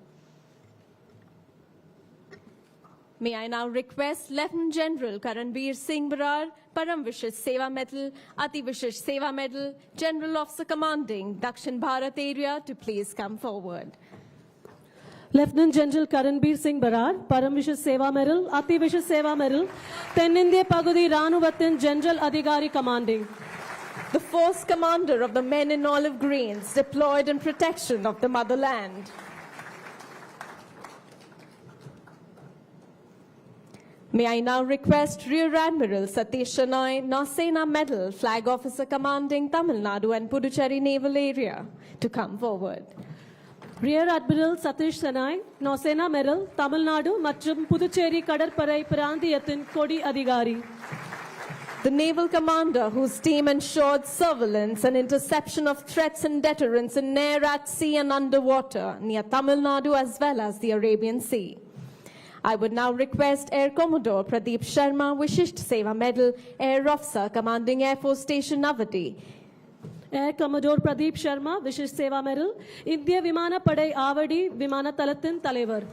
May I now request Lieutenant General Karanveer Singh Barar, Param Vishesh Seva Medal, Ati Vishesh Seva Medal, General Officer Commanding Dakshin Bharat Area to please come forward. Lieutenant General Karanveer Singh Barar, Param Vishesh Seva Medal, Ati Vishesh Seva Medal, Tenindiya Pagudi Ranuvattin General Adhikari Commanding. The Force Commander of the Men in Olive Greens, deployed in protection of the motherland. May I now request Rear Admiral Satish Shenoy, Nausena Medal, Flag Officer Commanding Tamil Nadu and Puducherry Naval Area, to come forward. Rear Admiral Satish Shenoy, Nausena Medal, Tamil Nadu மற்றும் புதுச்சேரி கடற்படை பிராந்தியத்தின் கொடி அதிகாரி. The Naval Commander whose team ensured surveillance and interception of threats and deterrence in air, at sea and underwater near Tamil Nadu as well as the Arabian Sea. I would now request Air Commodore Pradeep Sharma, Vishisht Seva Medal, Air Officer Commanding Air Force Station Navati. Air Commodore Pradeep Sharma, Vishisht Seva Medal, India Vimana Padai Avadi, Vimana Talatin Talevar.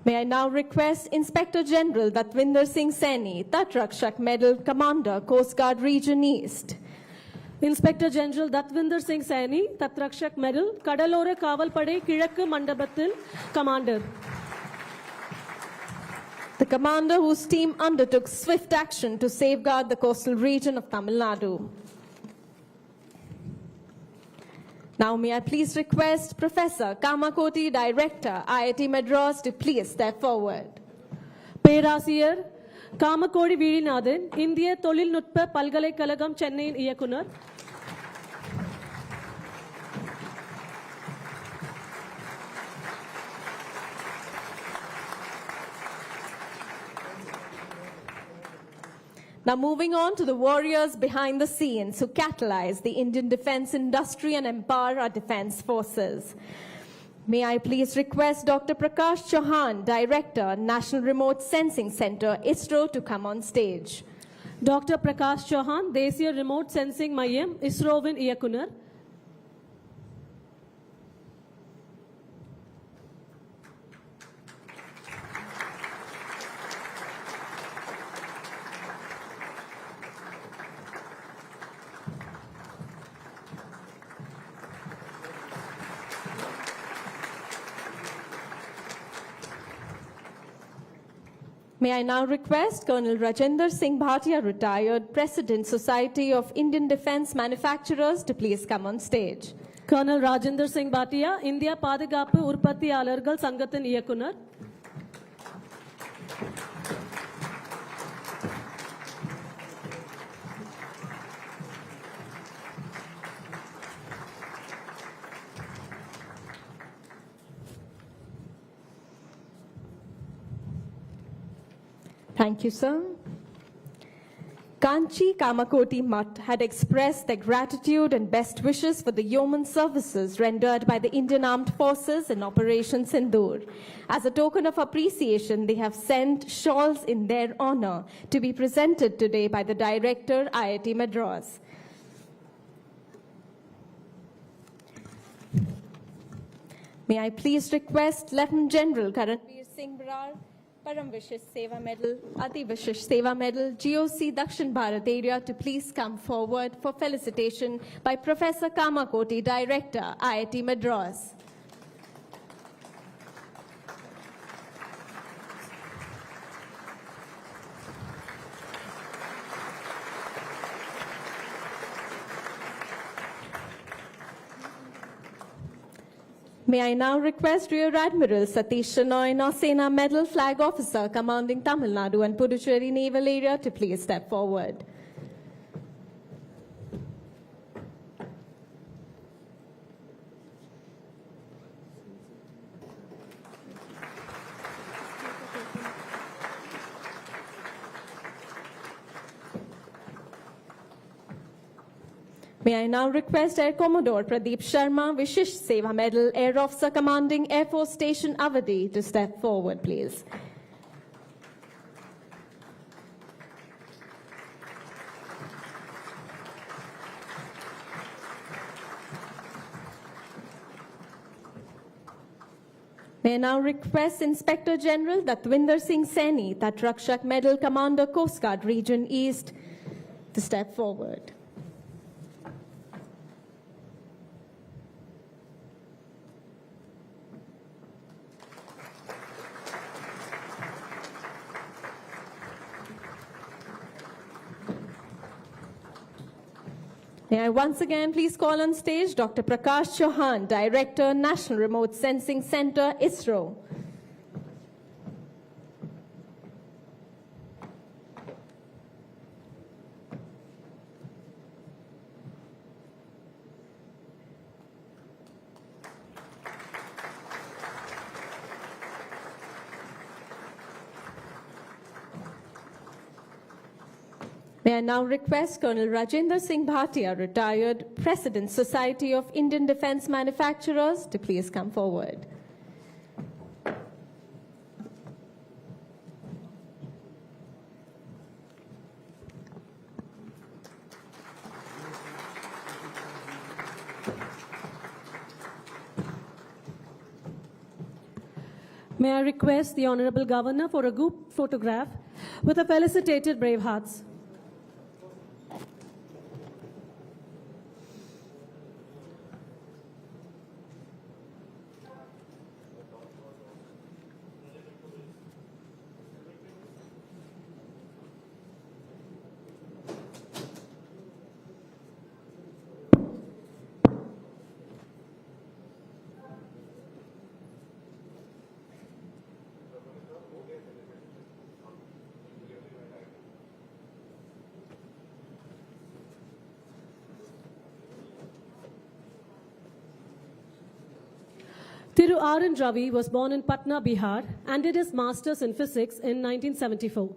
May I now request Inspector General Datvinder Singh Saini, Tatrakshak Medal, Commander, Coast Guard Region East. Inspector General Datvinder Singh Saini, Tatrakshak Medal, Kadalora Kaval Padai, Kirakku Mandabathil, Commander. The commander whose team undertook swift action to safeguard the coastal region of Tamil Nadu. Now may I please request Professor Kamakoti, Director, IIT Madras, to please step forward. Perasiyar Kamakodi Virinathan, India Tolilnutpa Palgalaikalagam Chennai Iyakunar. Now moving on to the warriors behind the scenes who catalyze the Indian defense industry and empower our defense forces. May I please request Dr. Prakash Chauhan, Director, National Remote Sensing Center, ISRO, to come on stage. Dr. Prakash Chauhan, Desiya Remote Sensing Mayam, ISRO-Vin Iyakunar. May I now request Colonel Rajendra Singh Bhatia, retired President, Society of Indian Defense Manufacturers, to please come on stage. Colonel Rajendra Singh Bhatia, India Padagappu Urpathiyalargal Sangathin Iyakunar. Thank you, sir. Kanchi Kamakoti Mutt had expressed their gratitude and best wishes for the yeoman services rendered by the Indian Armed Forces in Operation Sindoor. As a token of appreciation, they have sent shawls in their honor to be presented today by the Director, IIT Madras. May I please request Lieutenant General Karanveer Singh Barar, Param Vishesh Seva Medal, Ati Vishesh Seva Medal, GOC Dakshin Bharat Area, to please come forward for felicitation by Professor Kamakoti, Director, IIT Madras. May I now request Rear Admiral Satish Shenoy, Nausena Medal, Flag Officer Commanding Tamil Nadu and Puducherry Naval Area, to please step forward. May I now request Air Commodore Pradeep Sharma, Vishish Seva Medal, Air Officer Commanding Air Force Station Avadi, to step forward, please. May I now request Inspector General Datwinder Singh Saini, that Rakshak Medal Commander Coast Guard Region East, to step forward. May I once again please call on stage Dr. Prakash Chauhan, Director, National Remote Sensing Center, ISRO. May I now request Colonel Rajendra Singh Bhatia, retired President, Society of Indian Defence Manufacturers, to please come forward. May I request the Honorable Governor for a group photograph with the felicitated brave hearts. Thiru R.N.Ravi was born in Patna, Bihar, and did his master's in physics in 1974.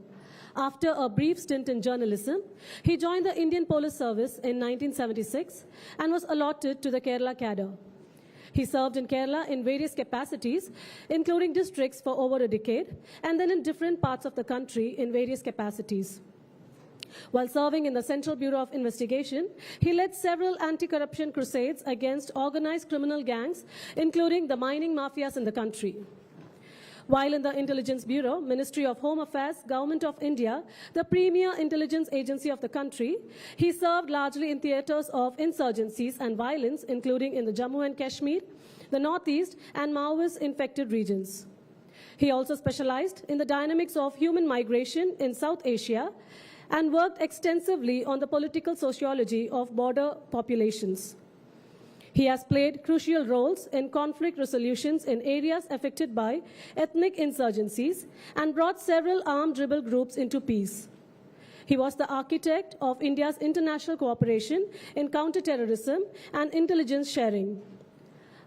After a brief stint in journalism, he joined the Indian Police Service in 1976 and was allotted to the Kerala cadre. He served in Kerala in various capacities, including districts for over a decade, and then in different parts of the country in various capacities. While serving in the Central Bureau of Investigation, he led several anti-corruption crusades against organized criminal gangs, including the mining mafias in the country. While in the Intelligence Bureau, Ministry of Home Affairs, Government of India, the premier intelligence agency of the country, he served largely in theaters of insurgencies and violence, including in the Jammu and Kashmir, the Northeast, and Maoist-infected regions. He also specialized in the dynamics of human migration in South Asia and worked extensively on the political sociology of border populations. He has played crucial roles in conflict resolutions in areas affected by ethnic insurgencies and brought several armed rebel groups into peace. He was the architect of India's international cooperation in counterterrorism and intelligence sharing.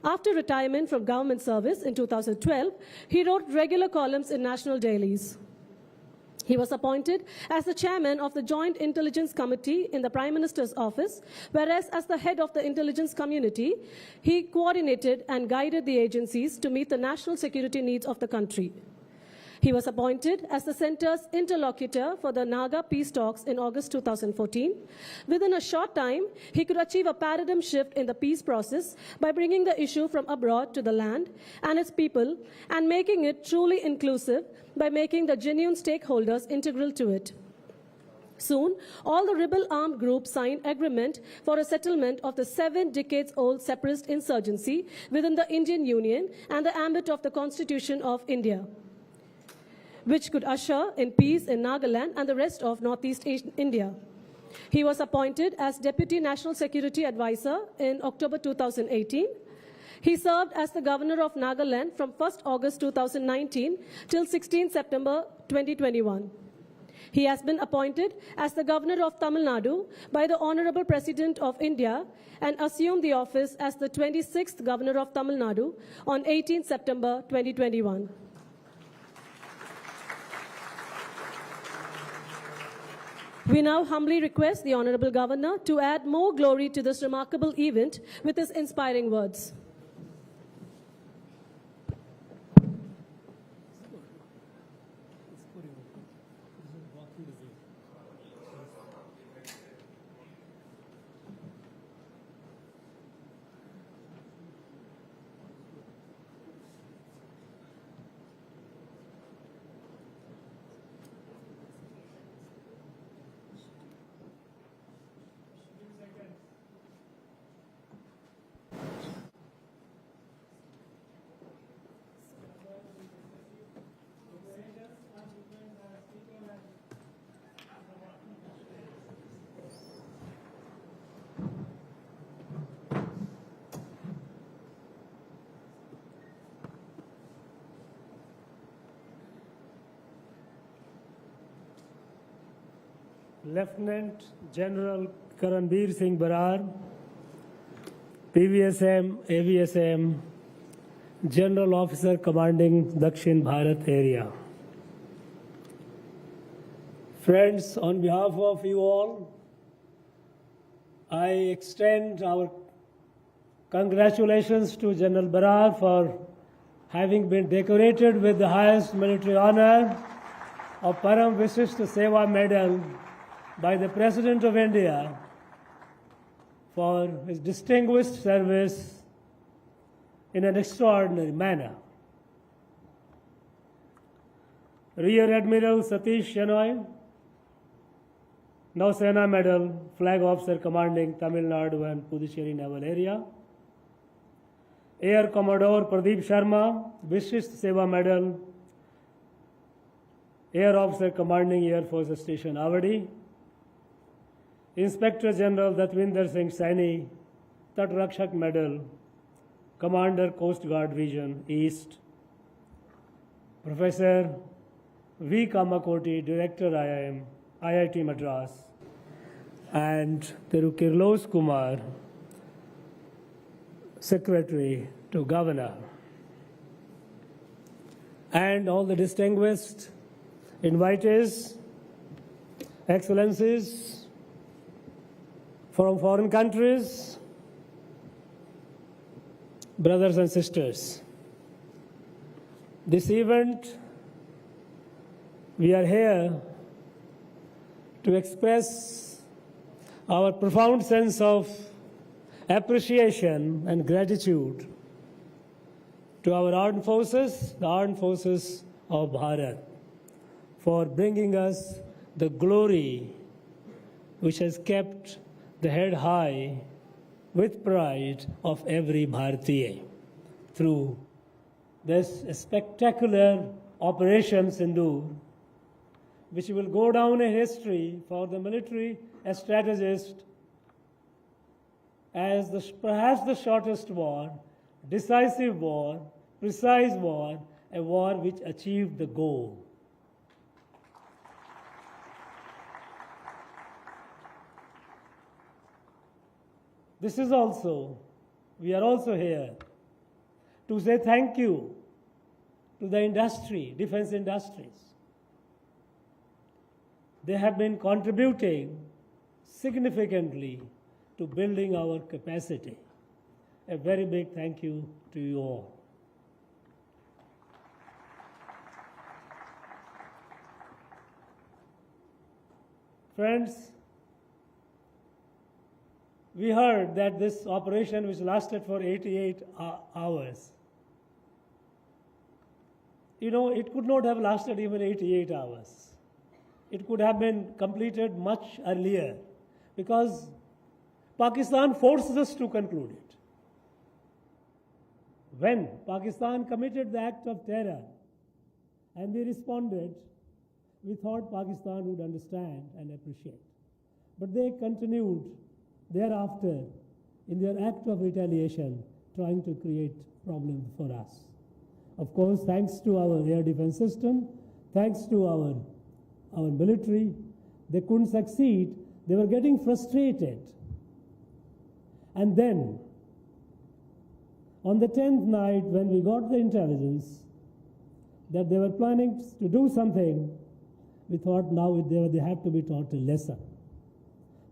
After retirement from government service in 2012, he wrote regular columns in national dailies. He was appointed as the chairman of the Joint Intelligence Committee in the Prime Minister's office, whereas as the head of the intelligence community, he coordinated and guided the agencies to meet the national security needs of the country. He was appointed as the center's interlocutor for the Naga peace talks in August 2014. Within a short time, he could achieve a paradigm shift in the peace process by bringing the issue from abroad to the land and its people and making it truly inclusive by making the genuine stakeholders integral to it. Soon, all the rebel armed groups signed agreement for a settlement of the 7 decades-old separatist insurgency within the Indian Union and the ambit of the Constitution of India, which could usher in peace in Nagaland and the rest of Northeast India. He was appointed as Deputy National Security Advisor in October 2018. He served as the Governor of Nagaland from 1st August 2019 till 16 September 2021. He has been appointed as the Governor of Tamil Nadu by the Honorable President of India and assumed the office as the 26th Governor of Tamil Nadu on 18 September 2021. We now humbly request the Honorable Governor to add more glory to this remarkable event with his inspiring words. Lieutenant General Karanbir Singh Barar, PVSM, AVSM, General Officer Commanding Dakshin Bharat Area. Friends, on behalf of you all, I extend our congratulations to General Barar for having been decorated with the highest military honor of Param Vishisht Seva Medal by the President of India for his distinguished service in an extraordinary manner. Rear Admiral Satish Shenoy, Nausena Medal, Flag Officer Commanding Tamil Nadu and Puducherry Naval Area. Air Commodore Pradeep Sharma, Vishisht Seva Medal, Air Officer Commanding Air Force Station Avadi. Inspector General Datvinder Singh Saini, Tat Rakshak Medal, Commander Coast Guard Region East. Professor V. Kamakoti, Director IIT Madras, and Thiru Kirlos Kumar, Secretary to Governor, and all the distinguished invitees, excellencies from foreign countries, brothers and sisters. This event, we are here to express our profound sense of appreciation and gratitude to our armed forces, the armed forces of Bharat, for bringing us the glory which has kept the head high with pride of every Bharatiya through this spectacular Operation Sindoor, which will go down in history for the military strategist as perhaps the shortest war, decisive war, precise war, a war which achieved the goal. This is also, we are also here to say thank you to the industry, defense industries. They have been contributing significantly to building our capacity. A very big thank you to you all. Friends, we heard that this operation, which lasted for 88 hours, it could not have lasted even 88 hours. It could have been completed much earlier because Pakistan forced us to conclude it. When Pakistan committed the act of terror and we responded, we thought Pakistan would understand and appreciate. But they continued thereafter in their act of retaliation, trying to create problems for us. Of course, thanks to our air defense system, thanks to our military, they couldn't succeed. They were getting frustrated. And then, on the 10th night, when we got the intelligence that they were planning to do something we thought now they have to be taught a lesson.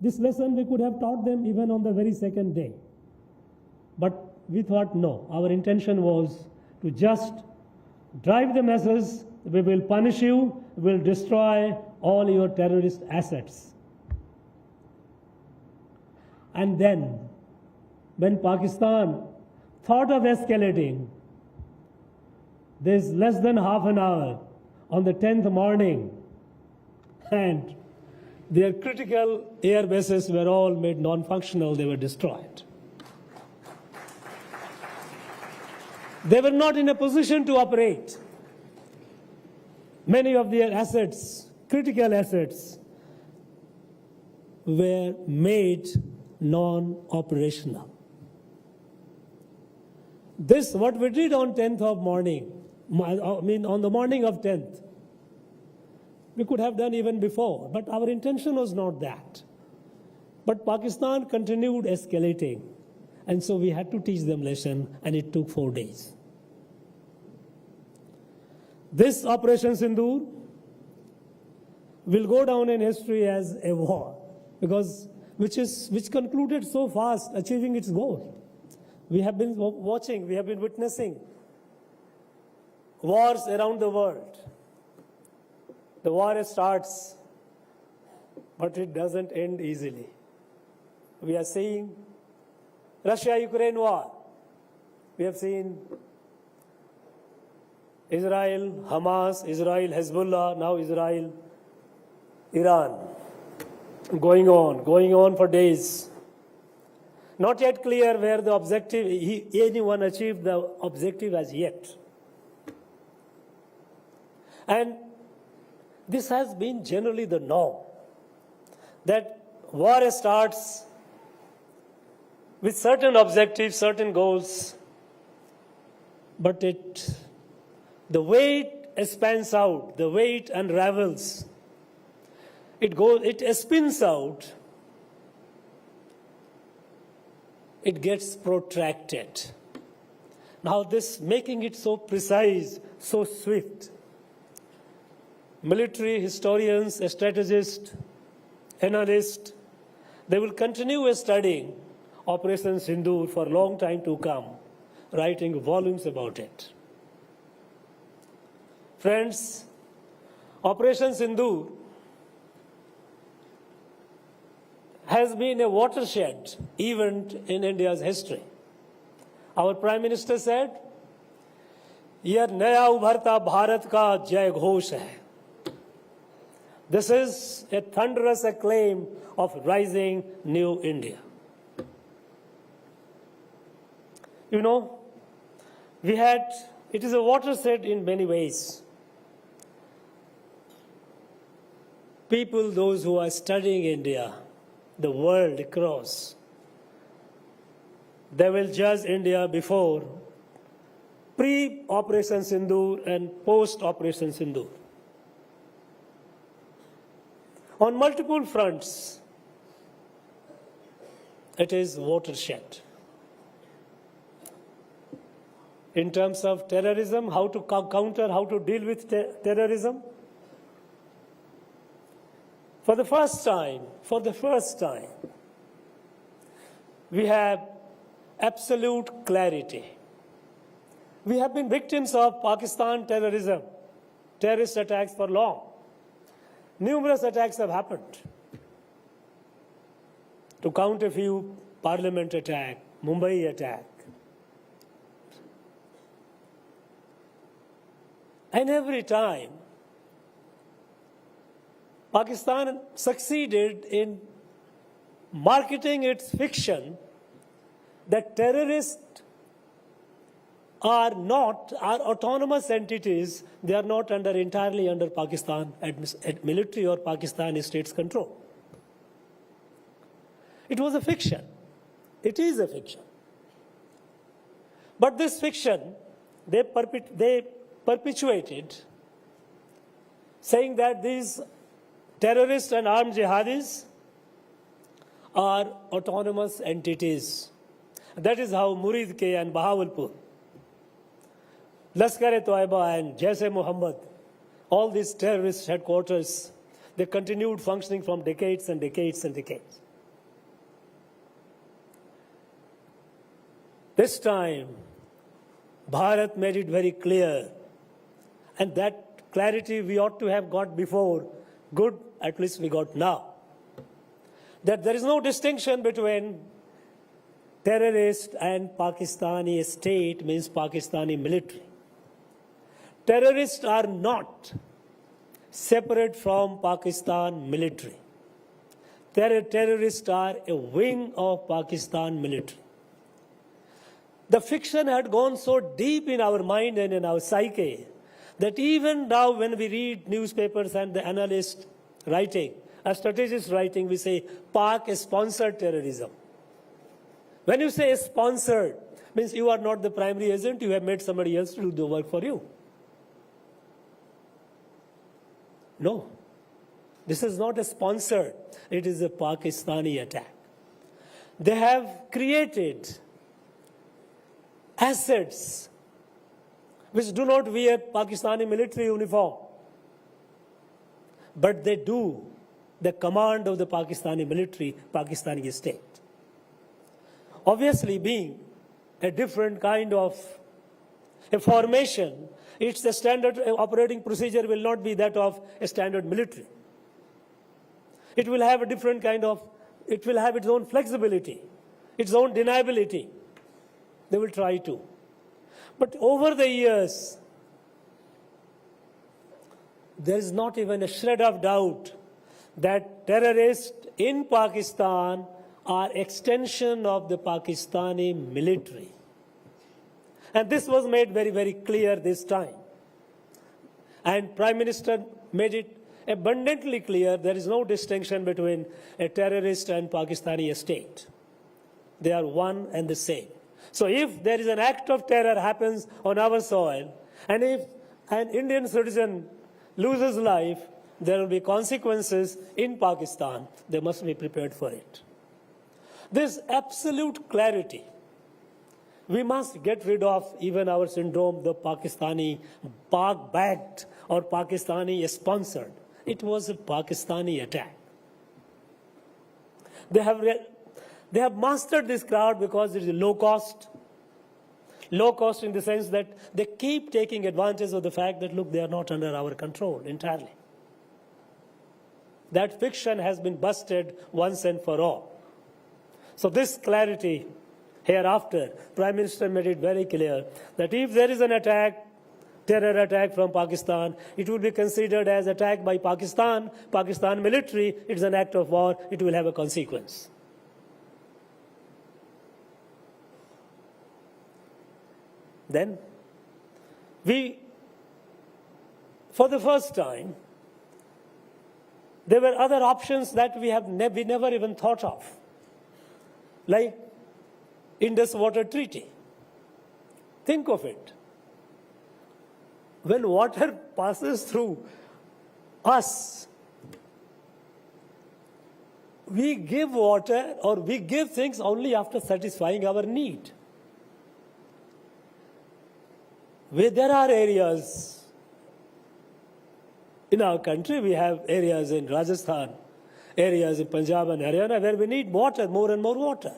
This lesson we could have taught them even on the very second day. But we thought no, our intention was to just drive the message, we will punish you, we will destroy all your terrorist assets. And then, when Pakistan thought of escalating, there's less than half an hour on the 10th morning, and their critical air bases were all made non-functional, they were destroyed. They were not in a position to operate. Many of their assets, critical assets, were made non-operational. This, what we did on 10th of morning, on the morning of 10th, we could have done even before, but our intention was not that. But Pakistan continued escalating, and so we had to teach them lesson, and it took 4 days. This Operation Sindoor will go down in history as a war, because which concluded so fast, achieving its goal. We have been watching, we have been witnessing wars around the world. The war starts, but it doesn't end easily. We are seeing Russia-Ukraine war. We have seen Israel, Hamas, Israel, Hezbollah, now Israel, Iran. Going on for days. Not yet clear where the objective, anyone achieved the objective as yet. And this has been generally the norm, that war starts with certain objectives, certain goals, but the way it spans out, the way it unravels, it spins out, it gets protracted. Now this making it so precise, so swift. Military historians, strategists, analysts, they will continue studying Operation Sindoor for a long time to come, writing volumes about it. Friends, Operation Sindoor has been a watershed event in India's history. Our Prime Minister said, "यह नया उभरता भारत का जय घोष है." This is a thunderous acclaim of rising new India. You know, it is a watershed in many ways. People, those who are studying India, the world across, they will judge India before, pre-Operation Sindoor and post-Operation Sindoor. On multiple fronts, it is watershed. In terms of terrorism, how to counter, how to deal with terrorism. For the first time, we have absolute clarity. We have been victims of Pakistan terrorism, terrorist attacks for long. Numerous attacks have happened. To count a few, Parliament attack, Mumbai attack. And every time, Pakistan succeeded in marketing its fiction that terrorists are autonomous entities. They are not entirely under Pakistan military or Pakistani state's control. It was a fiction. It is a fiction. But this fiction, they perpetuated, saying that these terrorists and armed jihadis are autonomous entities. That is how Murid K and Bahawalpur, Laskar-e-Toiba and Jaise Muhammad all these terrorist headquarters, they continued functioning from decades and decades and decades. This time, Bharat made it very clear, and that clarity we ought to have got before, good, at least we got now, that there is no distinction between terrorist and Pakistani state, means Pakistani military. Terrorists are not separate from Pakistan military. Terrorists are a wing of Pakistan military. The fiction had gone so deep in our mind and in our psyche that even now when we read newspapers and the analysts writing, a strategist writing, we say Pak-sponsored terrorism. When you say sponsored, means you are not the primary agent, you have made somebody else to do the work for you. No, this is not a sponsored, it is a Pakistani attack. They have created assets which do not wear Pakistani military uniform, but they do the command of the Pakistani military, Pakistani state. Obviously, being a different kind of a formation, it's the standard operating procedure will not be that of a standard military. It will have a different kind of, it will have its own flexibility, its own deniability. They will try to. But over the years, there is not even a shred of doubt that terrorists in Pakistan are extension of the Pakistani military. And this was made very, very clear this time. And Prime Minister made it abundantly clear there is no distinction between a terrorist and Pakistani state. They are one and the same. So if there is an act of terror happens on our soil, and if an Indian citizen loses life, there will be consequences in Pakistan. They must be prepared for it. This absolute clarity, we must get rid of even our syndrome, the Pakistani Pak-backed or Pakistani-sponsored. It was a Pakistani attack. They have mastered this crowd because it is low cost. Low cost in the sense that they keep taking advantage of the fact that, look, they are not under our control entirely. That fiction has been busted once and for all. So this clarity hereafter, Prime Minister made it very clear that if there is an attack, terror attack from Pakistan, it will be considered as attack by Pakistan, Pakistan military, it's an act of war, it will have a consequence. Then, for the first time, there were other options that we never even thought of, like Indus Water Treaty. Think of it. When water passes through us, we give water or we give things only after satisfying our need. Where there are areas in our country, we have areas in Rajasthan, areas in Punjab and Haryana where we need water, more and more water.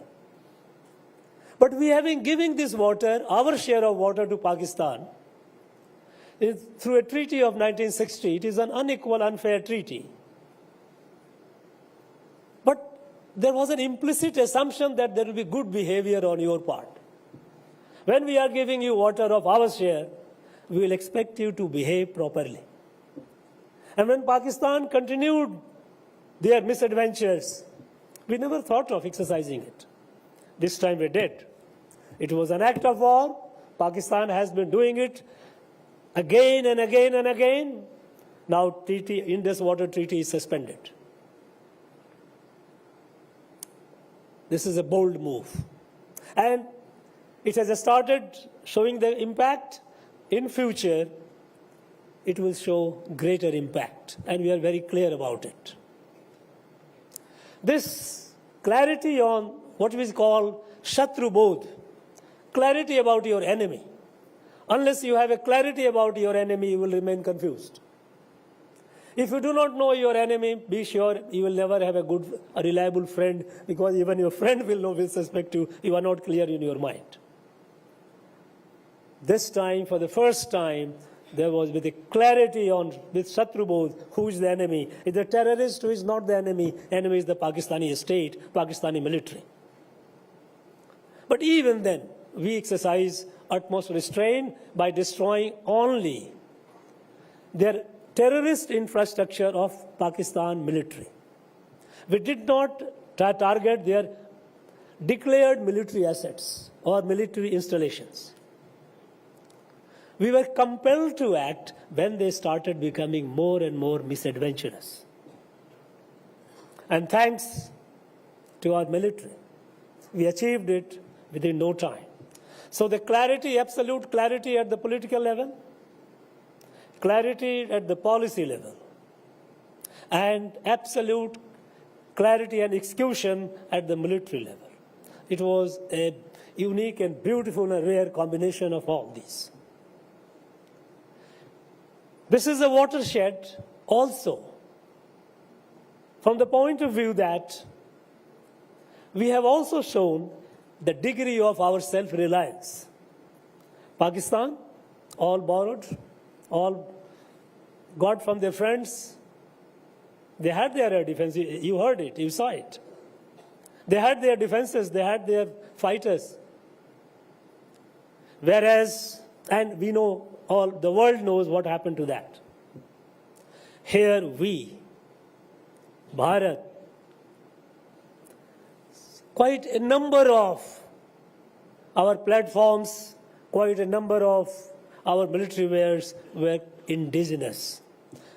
But we have been giving this water, our share of water to Pakistan, through a treaty of 1960. It is an unequal, unfair treaty. But there was an implicit assumption that there will be good behavior on your part. When we are giving you water of our share, we will expect you to behave properly. And when Pakistan continued their misadventures, we never thought of exercising it. This time we did. It was an act of war. Pakistan has been doing it again and again and again. Now Indus Water Treaty is suspended. This is a bold move. And it has started showing the impact. In future, it will show greater impact. And we are very clear about it. This clarity on what we call Shatru Bodh, clarity about your enemy. Unless you have a clarity about your enemy, you will remain confused. If you do not know your enemy, be sure you will never have a reliable friend, because even your friend will suspect you. You are not clear in your mind. This time, for the first time, there was with a clarity with Shatrubodh, who is the enemy. Is the terrorist who is not the enemy. Enemy is the Pakistani state, Pakistani military. But even then, we exercise utmost restraint by destroying only their terrorist infrastructure of Pakistan military. We did not target their declared military assets or military installations. We were compelled to act when they started becoming more and more misadventurous. And thanks to our military, we achieved it within no time. So the clarity, absolute clarity at the political level, clarity at the policy level, and absolute clarity and execution at the military level. It was a unique and beautiful and rare combination of all these. This is a watershed also from the point of view that we have also shown the degree of our self-reliance. Pakistan, all borrowed, all got from their friends. They had their defense. You heard it, you saw it. They had their defenses, they had their fighters. Whereas, and we know, all the world knows what happened to that. Here we, Bharat, quite a number of our platforms, quite a number of our military wares were indigenous.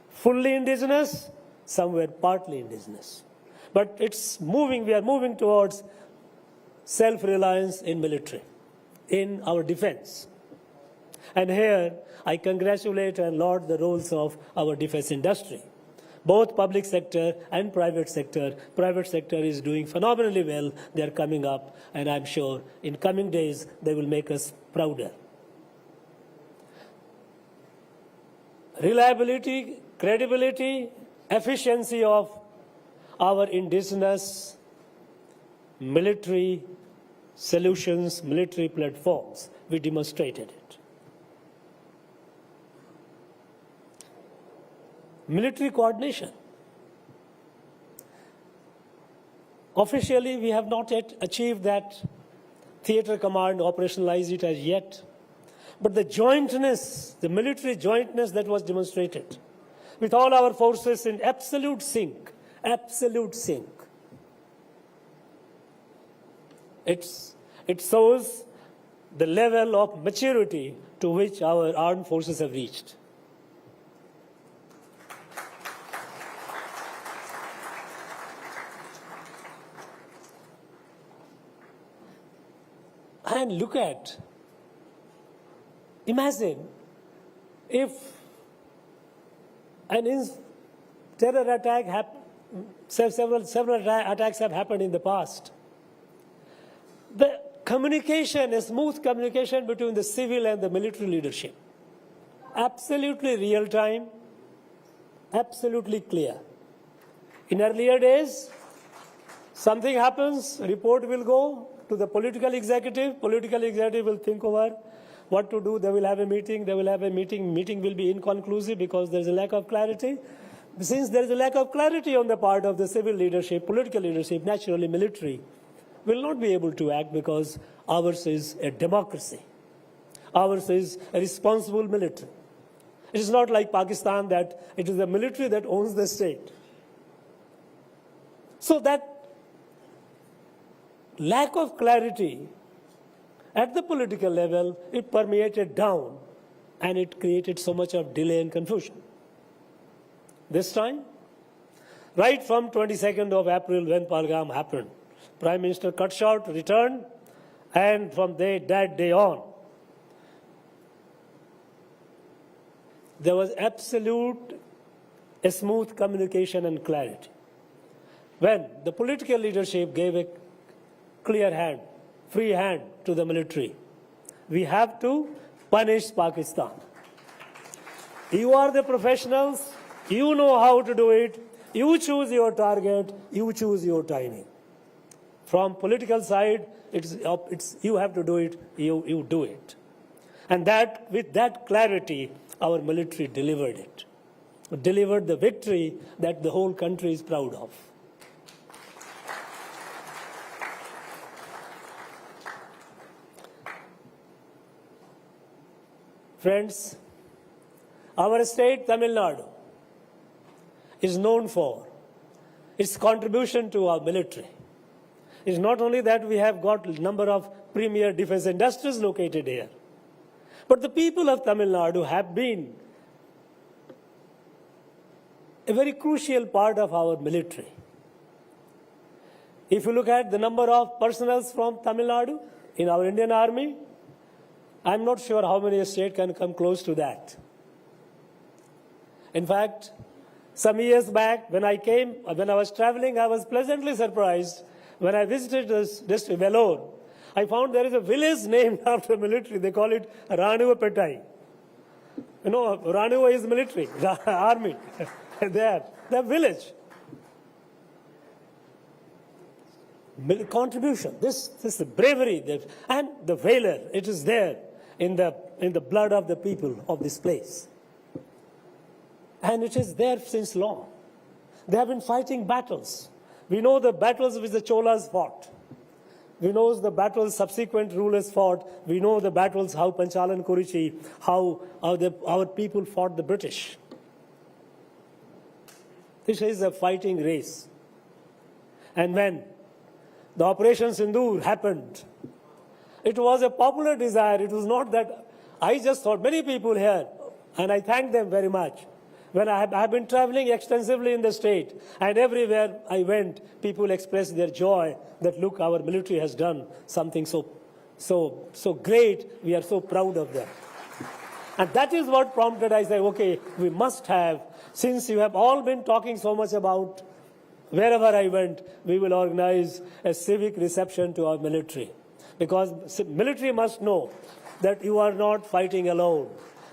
Fully indigenous, some were partly indigenous. But it's moving, we are moving towards self-reliance in military, in our defense. And here, I congratulate and laud the roles of our defense industry. Both public sector and private sector. Private sector is doing phenomenally well. They are coming up, and I'm sure in coming days, they will make us prouder. Reliability, credibility, efficiency of our indigenous military solutions, military platforms, we demonstrated it. Military coordination. Officially, we have not yet achieved that. Theater command operationalized it as yet. But the jointness, the military jointness that was demonstrated, with all our forces in absolute sync, it shows the level of maturity to which our armed forces have reached. And look at, imagine if an terror attack several attacks have happened in the past. The communication, a smooth communication between the civil and the military leadership. Absolutely real time, absolutely clear. In earlier days, something happens, report will go to the political executive will think over what to do, they will have a meeting, meeting will be inconclusive because there is a lack of clarity. Since there is a lack of clarity on the part of the civil leadership, political leadership, naturally military will not be able to act because ours is a democracy. Ours is a responsible military. It is not like Pakistan that it is the military that owns the state. So that lack of clarity at the political level, it permeated down and it created so much of delay and confusion. This time, right from 22nd of April when Pahalgam happened, Prime Minister cut short, returned, and from that day on, there was absolute smooth communication and clarity. When the political leadership gave a clear hand, free hand to the military, we have to punish Pakistan. You are the professionals, You know how to do it. You choose your target. You choose your timing. From political side, you have to do it. You do it. And that, with that clarity, our military delivered it. Delivered the victory that the whole country is proud of. Friends, our state, Tamil Nadu, is known for its contribution to our military. It's not only that we have got a number of premier defense industries located here, but the people of Tamil Nadu have been a very crucial part of our military. If you look at the number of personnel from Tamil Nadu in our Indian Army, I'm not sure how many states can come close to that. In fact, some years back, when I was traveling, I was pleasantly surprised when I visited this district, Vellore. I found there is a village named after military. They call it R.N.Ravi Petai. You know, R.N.Ravi is military, army. There, the village. Contribution. This is the bravery and the valor. It is there in the blood of the people of this place. And it is there since long. They have been fighting battles. We know the battles which the Cholas fought. We know the battles subsequent rulers fought. We know the battles how Panchalan Kurichi, how our people fought the British. This is a fighting race. And when the Operation Sindoor happened, it was a popular desire. It was not that I just thought, many people here, and I thank them very much. When I have been traveling extensively in the state, and everywhere I went, people expressed their joy that, look, our military has done something so great. We are so proud of them. And that is what prompted, I say, okay, we must have, since you have all been talking so much about wherever I went, we will organize a civic reception to our military. Because military must know that you are not fighting alone.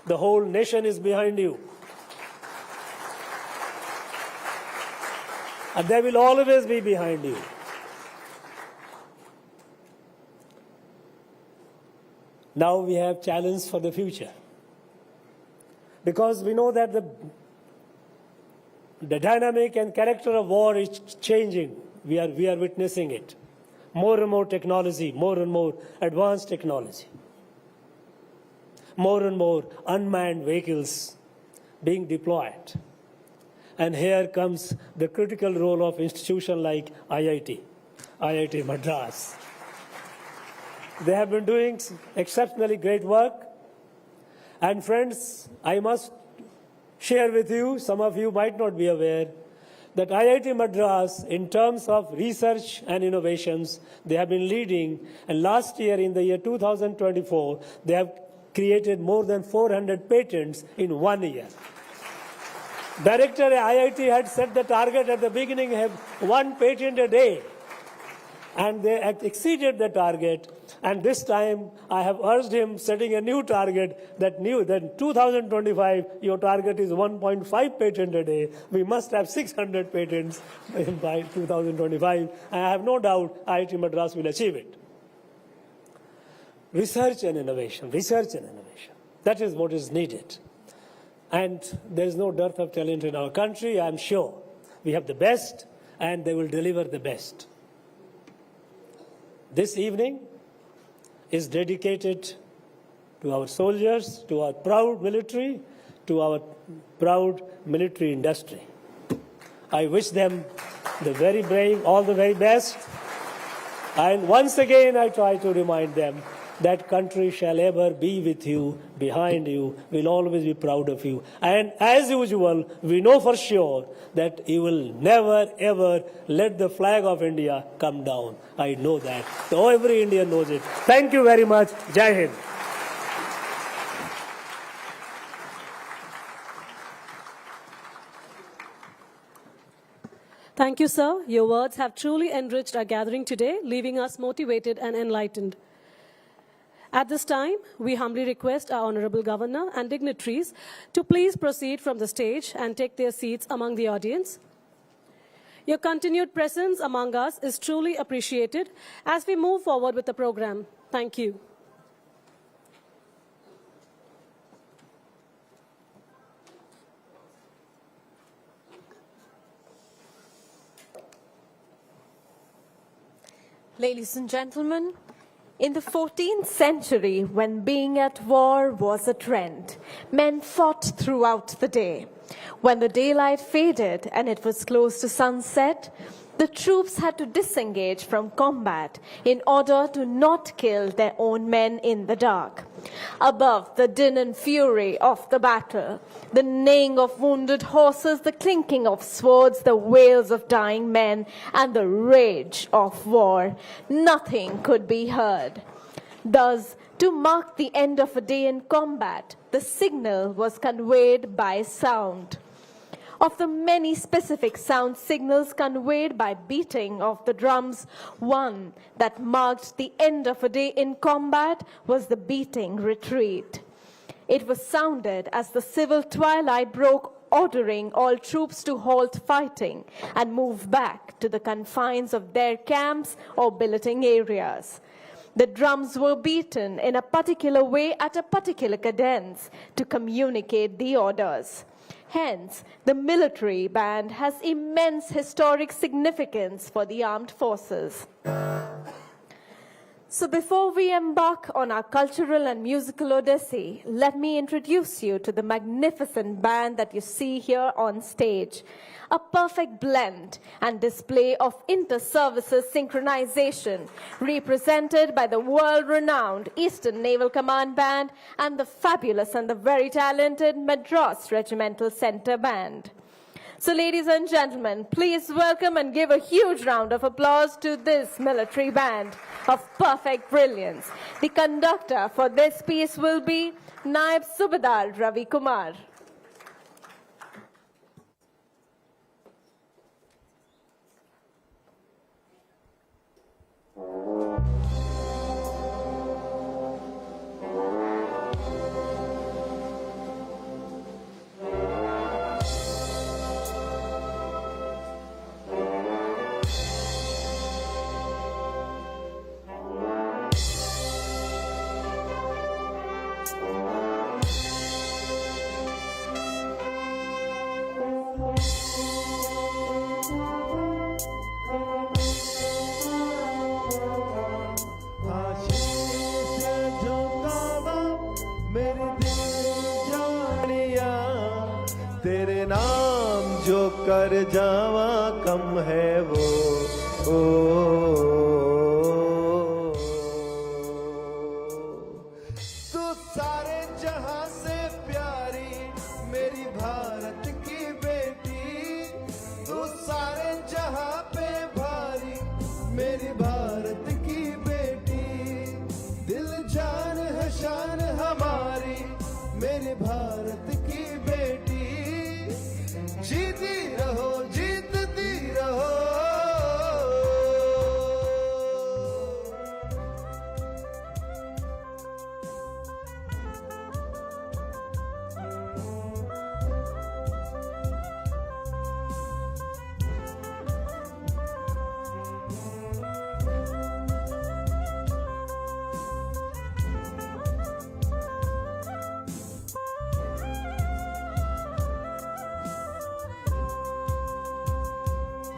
The whole nation is behind you. And they will always be behind you. Now we have challenge for the future. Because we know that the dynamic and character of war is changing. We are witnessing it. More and more technology, more and more advanced technology. More and more unmanned vehicles being deployed. And here comes the critical role of institutions like IIT Madras. They have been doing exceptionally great work. And friends, I must share with you, some of you might not be aware, that IIT Madras, in terms of research and innovations, they have been leading. And last year, in the year 2024, they have created more than 400 patents in 1 year. Director at IIT had set the target at the beginning, have 1 patent a day. And they exceeded the target. And this time, I have urged him, setting a new target, that 2025, your target is 1.5 patent a day. We must have 600 patents by 2025. I have no doubt IIT Madras will achieve it. Research and innovation, research and innovation. That is what is needed. And there is no dearth of talent in our country, I am sure. We have the best, and they will deliver the best. This evening is dedicated to our soldiers, to our proud military, to our proud military industry. I wish them the very brave, all the very best. And once again, I try to remind them that country shall ever be with you, behind you, will always be proud of you. And as usual, we know for sure that you will never ever let the flag of India come down. I know that. So every Indian knows it. Thank you very much. Jai Hind. Thank you, sir. Your words have truly enriched our gathering today, leaving us motivated and enlightened. At this time, we humbly request our Honorable Governor and dignitaries to please proceed from the stage and take their seats among the audience. Your continued presence among us is truly appreciated as we move forward with the program. Thank you. Ladies and gentlemen, in the 14th century, when being at war was a trend, men fought throughout the day. When the daylight faded and it was close to sunset, the troops had to disengage from combat in order to not kill their own men in the dark. Above the din and fury of the battle, the neighing of wounded horses, the clinking of swords, the wails of dying men, and the rage of war, nothing could be heard. Thus, to mark the end of a day in combat, the signal was conveyed by sound. Of the many specific sound signals conveyed by beating of the drums, one that marked the end of a day in combat was the beating retreat. It was sounded as the civil twilight broke, ordering all troops to halt fighting and move back to the confines of their camps or billeting areas. The drums were beaten in a particular way at a particular cadence to communicate the orders. Hence, the military band has immense historic significance for the armed forces. So before we embark on our cultural and musical odyssey, let me introduce you to the magnificent band that you see here on stage. A perfect blend and display of inter-services synchronization, represented by the world-renowned Eastern Naval Command Band and the fabulous and the very talented Madras Regimental Center Band. So ladies and gentlemen, please welcome and give a huge round of applause to this military band of perfect brilliance. The conductor for this piece will be Naib Subedar Ravi Kumar. तेरे नाम जो कर जावा कम है वो तू सारे जहां से प्यारी मेरी भारत की बेटी तू सारे जहां पे भारी मेरी भारत की बेटी दिल जान है शान हमारी मेरी भारत की बेटी जीती रहो जीतती रहो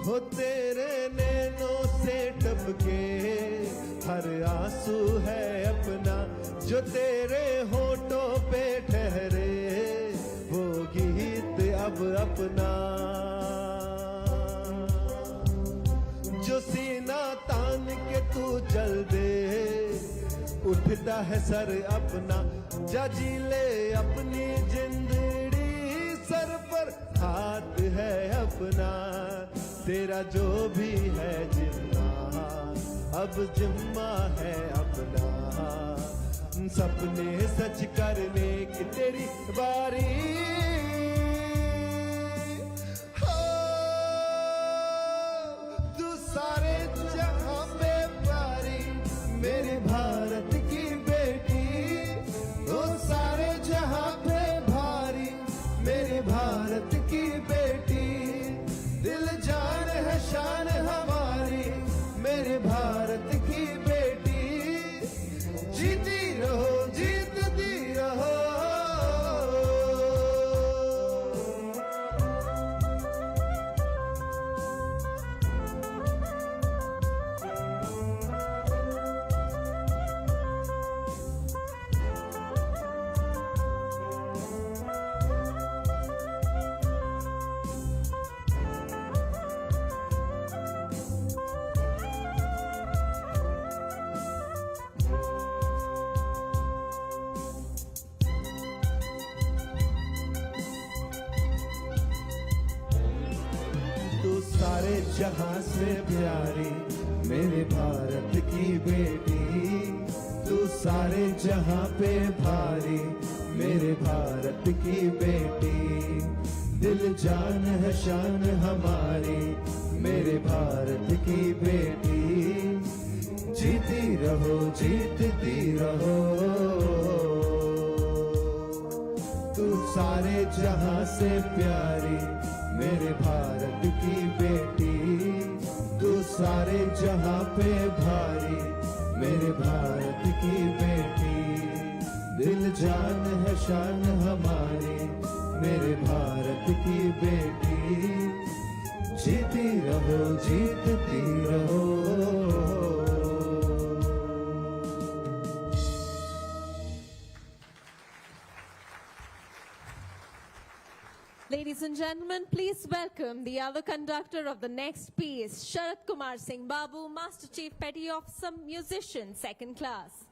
हो तेरे नैनों से टपके हर आंसू है अपना जो तेरे होठों पे ठहरे वो गीत अब अपना जो सीना तान के तू चल दे उठता है सर अपना जा जी ले अपनी जिंदड़ी सर पर हाथ है अपना तेरा जो भी है जिम्मा अब जिम्मा है अपना सपने सच करने की तेरी बारी हो तू सारे जहां पे प्यारी मेरी भारत की बेटी सारे जहां से प्यारी मेरे भारत की बेटी, तू सारे जहां पे भारी मेरे भारत की बेटी, दिल जान है शान हमारी मेरे भारत की बेटी, जीती रहो जीतती रहो, तू सारे जहां से प्यारी मेरे भारत की बेटी, तू सारे जहां पे भारी मेरे भारत की बेटी, दिल जान है शान हमारी मेरे भारत की बेटी, जीती रहो जीतती रहो। Ladies and gentlemen, please welcome the other conductor of the next piece, Sharat Kumar Singh Babu, Master Chief Petty Officer, musician, second class.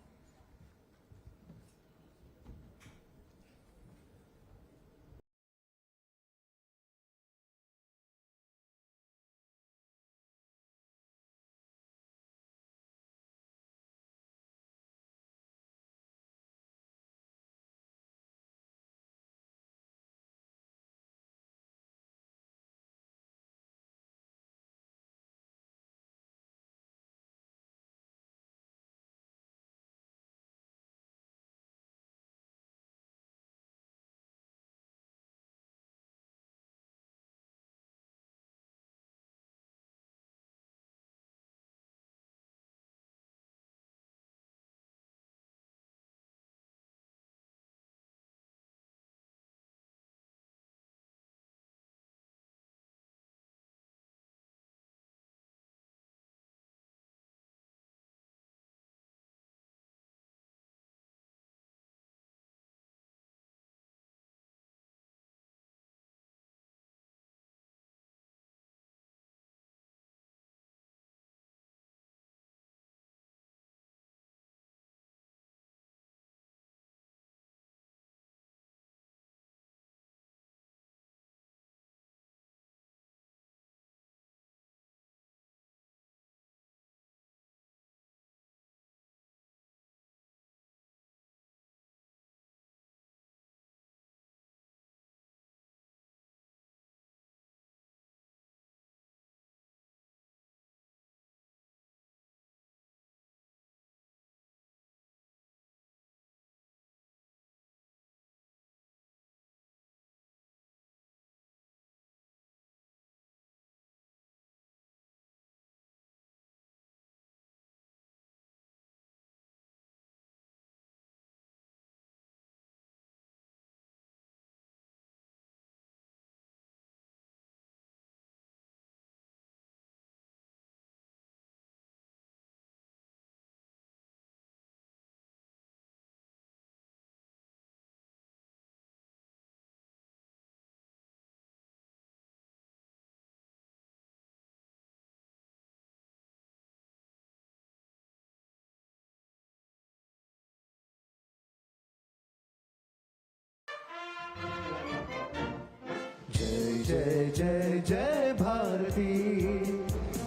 जय जय जय जय भारती,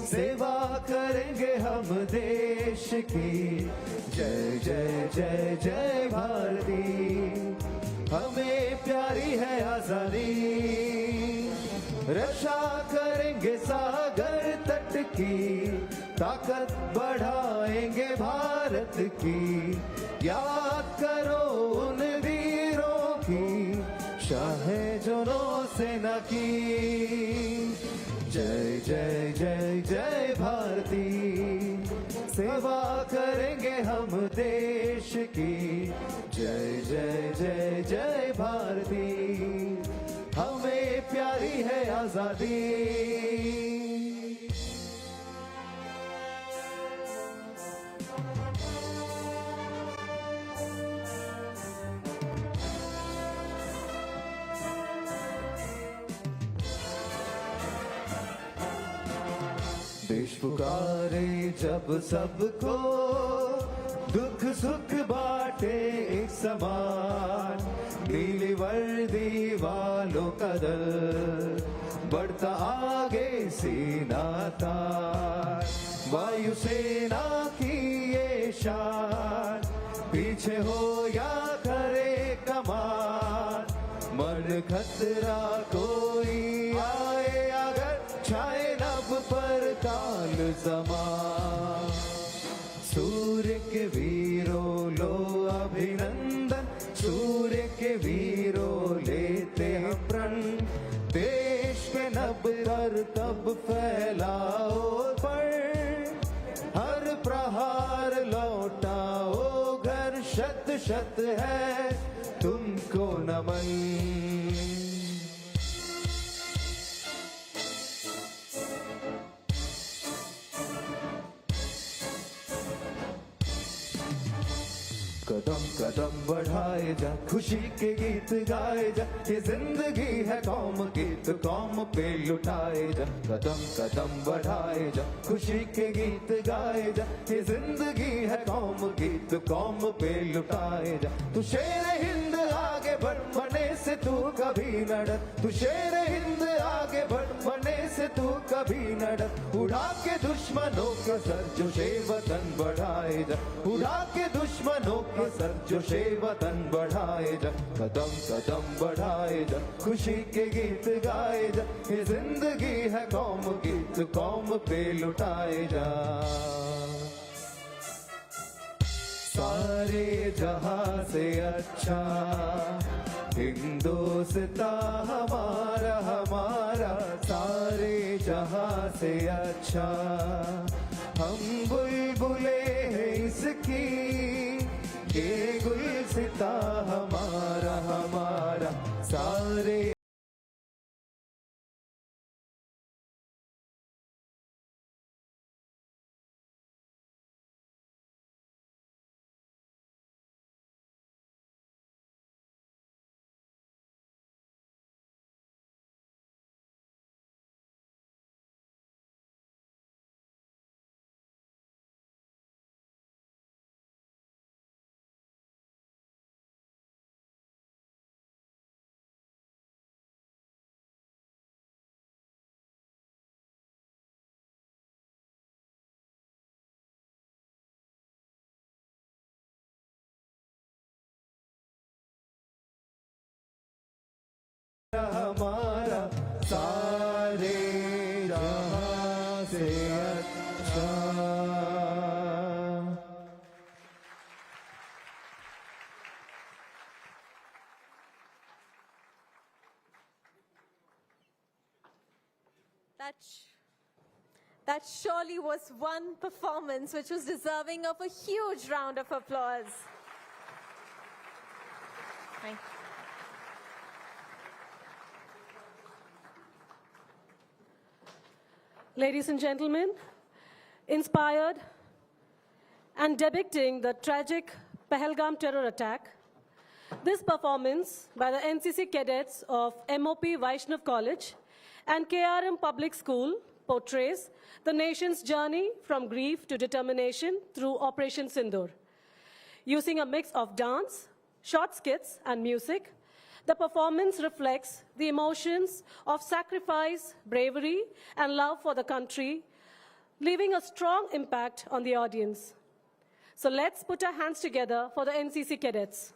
सेवा करेंगे हम देश की, जय जय जय जय भारती, हमें प्यारी है आजादी, रक्षा करेंगे सागर तट की, ताकत बढ़ाएंगे भारत की, याद करो उन वीरों की, शाहे जो नौसेना की, जय जय जय जय भारती, सेवा करेंगे हम देश की, जय जय जय जय भारती, हमें प्यारी है आजादी। देश पुकारे जब सबको, दुख सुख बांटे एक समान, नीली वर्दी वालों का दल, बढ़ता आगे सीना तार, वायुसेना की ये शान, पीछे हो या करे कमान, मर खतरा कोई आए अगर, छाए लब पर काल समान। सूर्य के वीरों लो अभिनंदन, सूर्य के वीरों लेते हैं प्रण, देश पे नभ कर तब फैलाओ पर, हर प्रहार लौटाओ घर, शत शत है तुमको नमन। कदम कदम बढ़ाए जा, खुशी के गीत गाए जा, ये जिंदगी है कौम की तो कौम पे लुटाए जा। कदम कदम बढ़ाए जा, खुशी के गीत गाए जा, ये जिंदगी है कौम की तो कौम पे लुटाए जा। तू शेर हिंद आगे बढ़, बने से तू कभी न डर, तू शेर हिंद आगे बढ़, बने से तू कभी न डर। उड़ा के दुश्मनों के सर जो शे वतन बढ़ाए जा, उड़ा के दुश्मनों के सर जो शे वतन बढ़ाए जा। कदम कदम बढ़ाए जा, खुशी के गीत गाए जा, ये जिंदगी है कौम की तो कौम पे लुटाए जा। सारे जहां से अच्छा हिंदुस्ता हमारा हमारा, सारे जहां से अच्छा हम बुलबुले हैं इसकी, ये गुलसिता हमारा हमारा सारे। हमारा सारे जहां से अच्छा। That surely was one performance which was deserving of a huge round of applause. Thank you. Ladies and gentlemen, inspired and depicting the tragic Pahalgam terror attack, this performance by the NCC cadets of MOP Vaishnav College and KRM Public School portrays the nation's journey from grief to determination through Operation Sindoor. Using a mix of dance, short skits, and music, the performance reflects the emotions of sacrifice, bravery, and love for the country, leaving a strong impact on the audience. So let's put our hands together for the NCC cadets.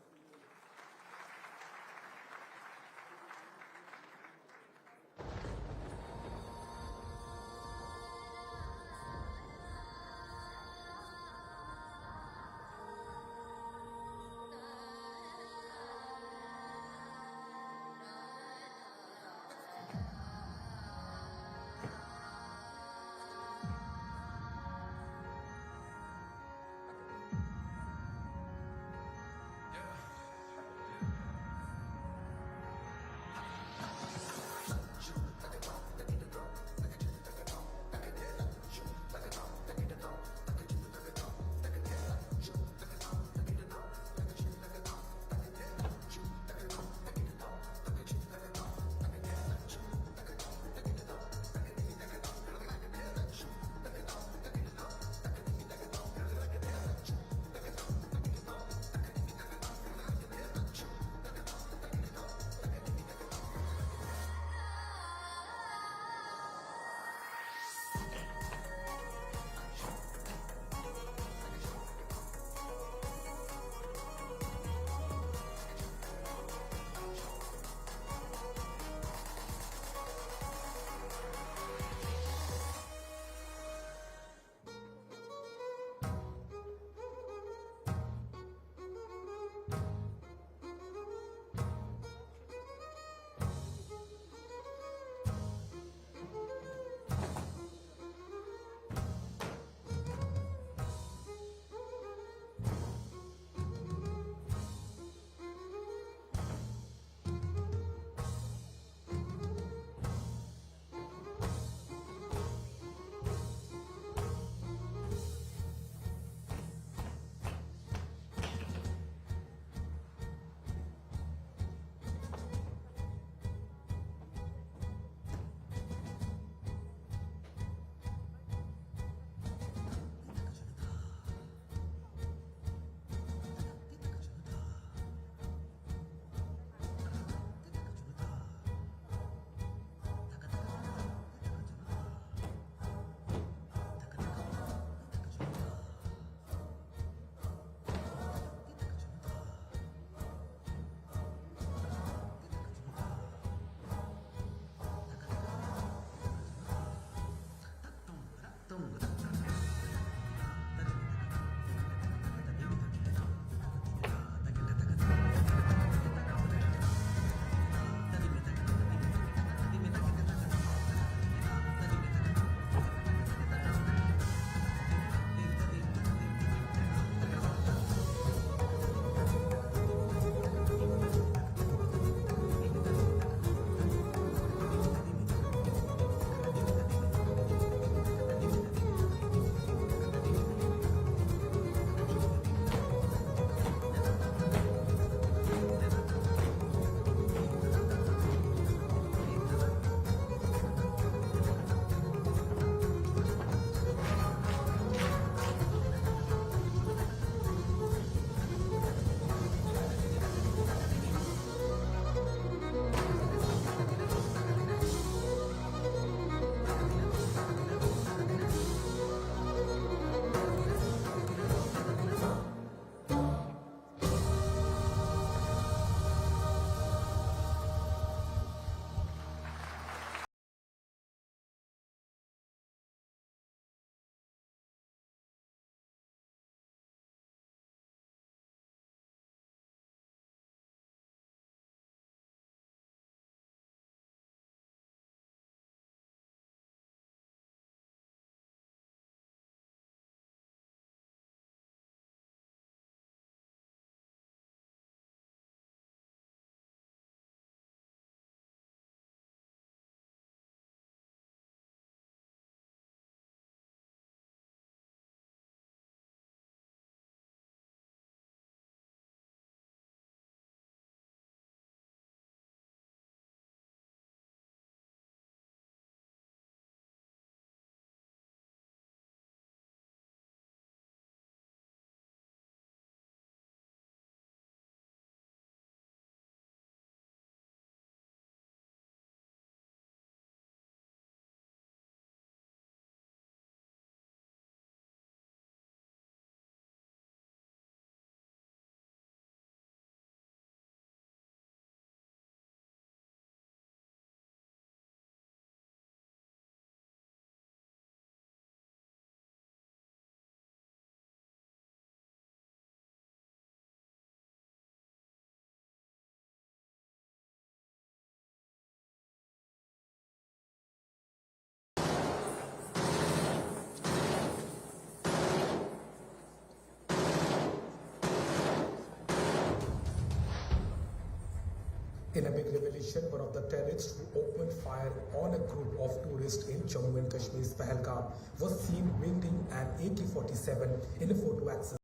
In a big revelation, one of the terrorists who opened fire on a group of tourists in Jammu and Kashmir's Pahalgam was seen wielding an AK-47 in a photo access.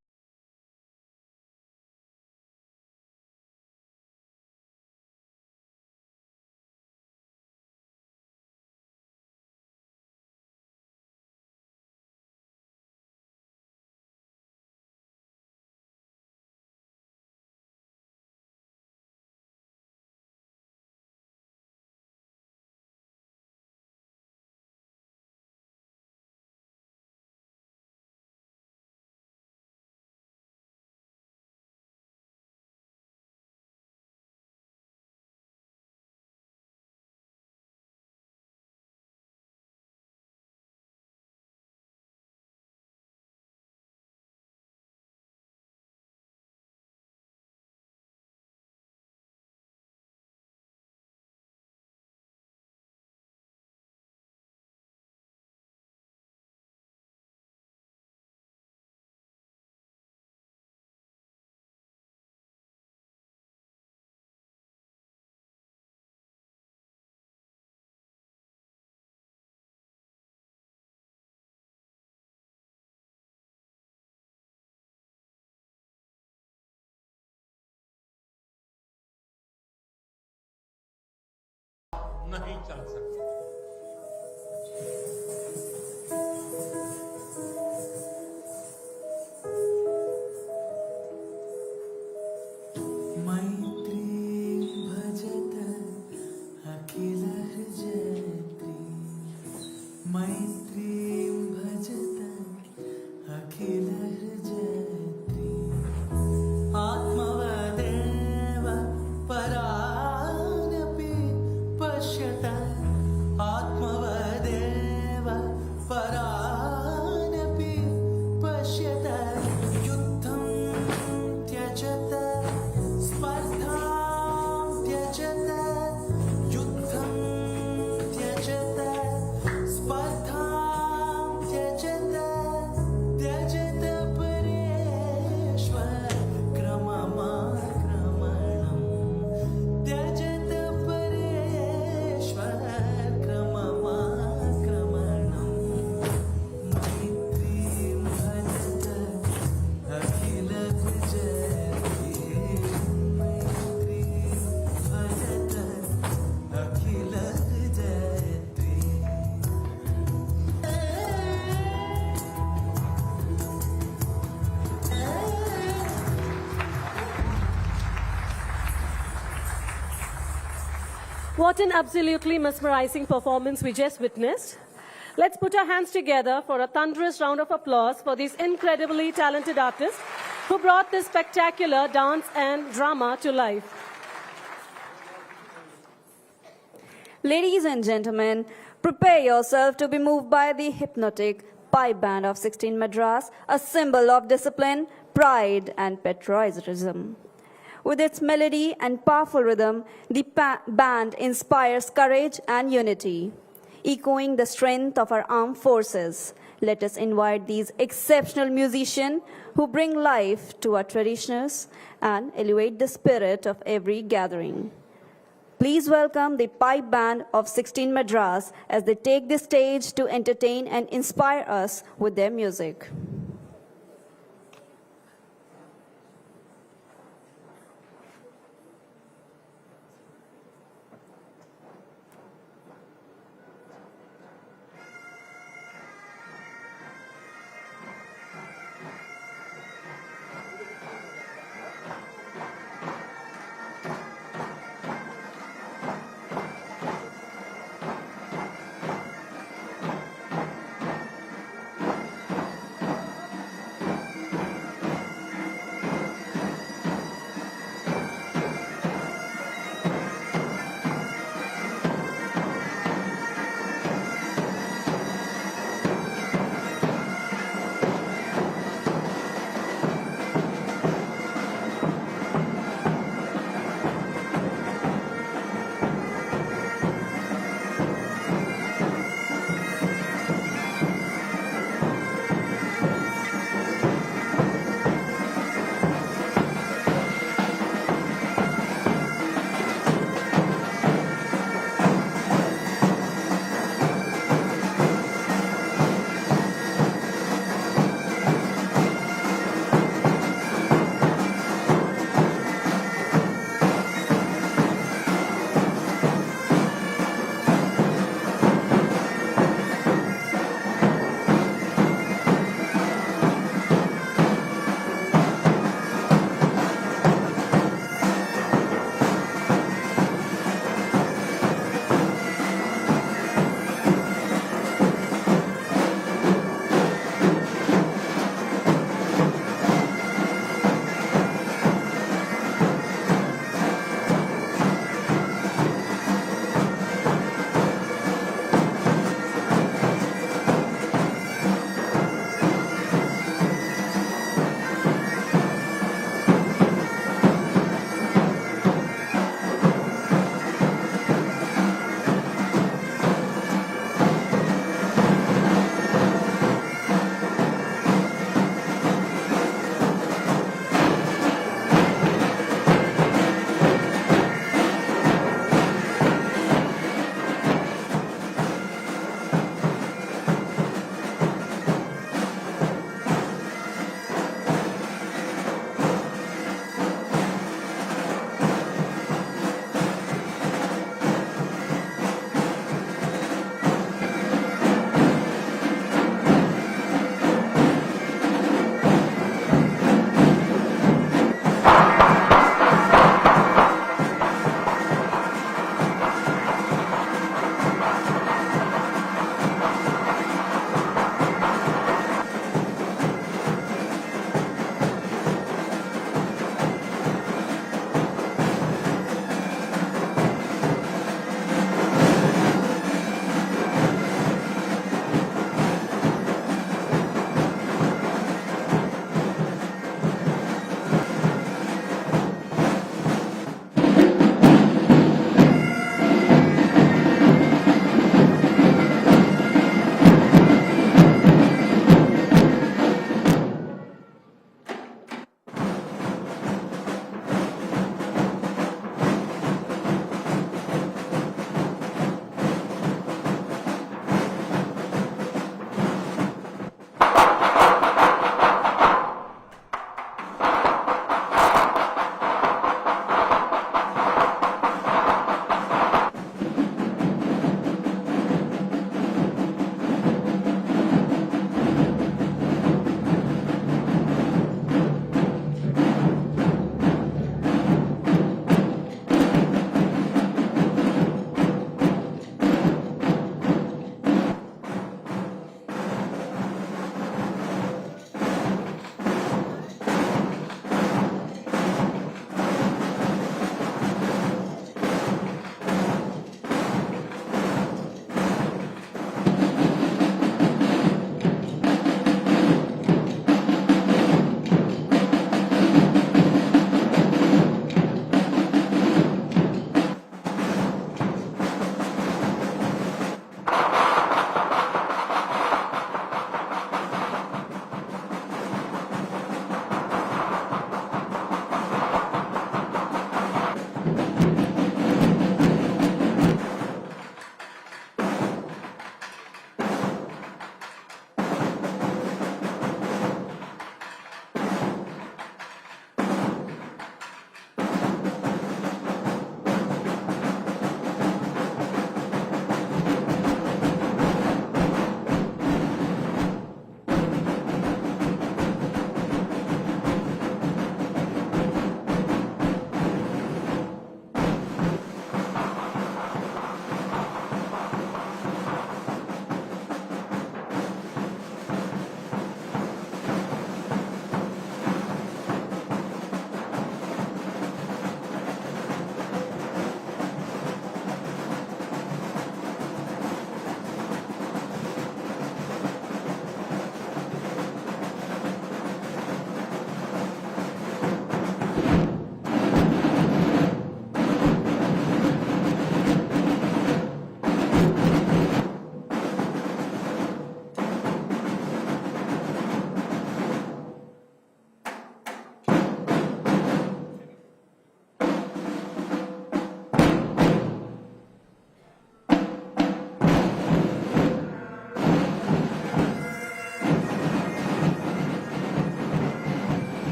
नहीं चल सकता। What an absolutely mesmerizing performance we just witnessed. Let's put our hands together for a thunderous round of applause for these incredibly talented artists who brought this spectacular dance and drama to life. Ladies and gentlemen, prepare yourself to be moved by the hypnotic pipe band of 16 Madras, a symbol of discipline, pride, and patriotism. With its melody and powerful rhythm, the band inspires courage and unity. Echoing the strength of our armed forces, let us invite these exceptional musicians who bring life to our traditions and elevate the spirit of every gathering. Please welcome the pipe band of 16 Madras as they take the stage to entertain and inspire us with their music.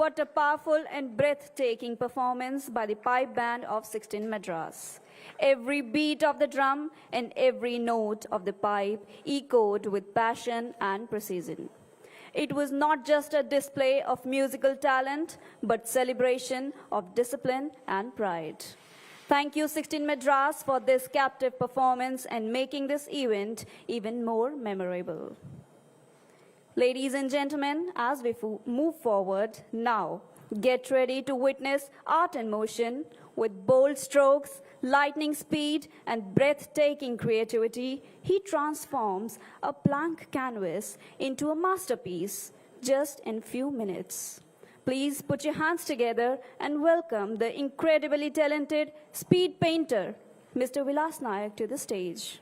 What a powerful and breathtaking performance by the pipe band of 16 Madras. Every beat of the drum and every note of the pipe echoed with passion and precision. It was not just a display of musical talent, but celebration of discipline and pride. Thank you, 16 Madras, for this captive performance and making this event even more memorable. Ladies and gentlemen, as we move forward, now get ready to witness art in motion with bold strokes, lightning speed, and breathtaking creativity. He transforms a blank canvas into a masterpiece just in few minutes. Please put your hands together and welcome the incredibly talented speed painter, Mr. Vilas Nayak, to the stage.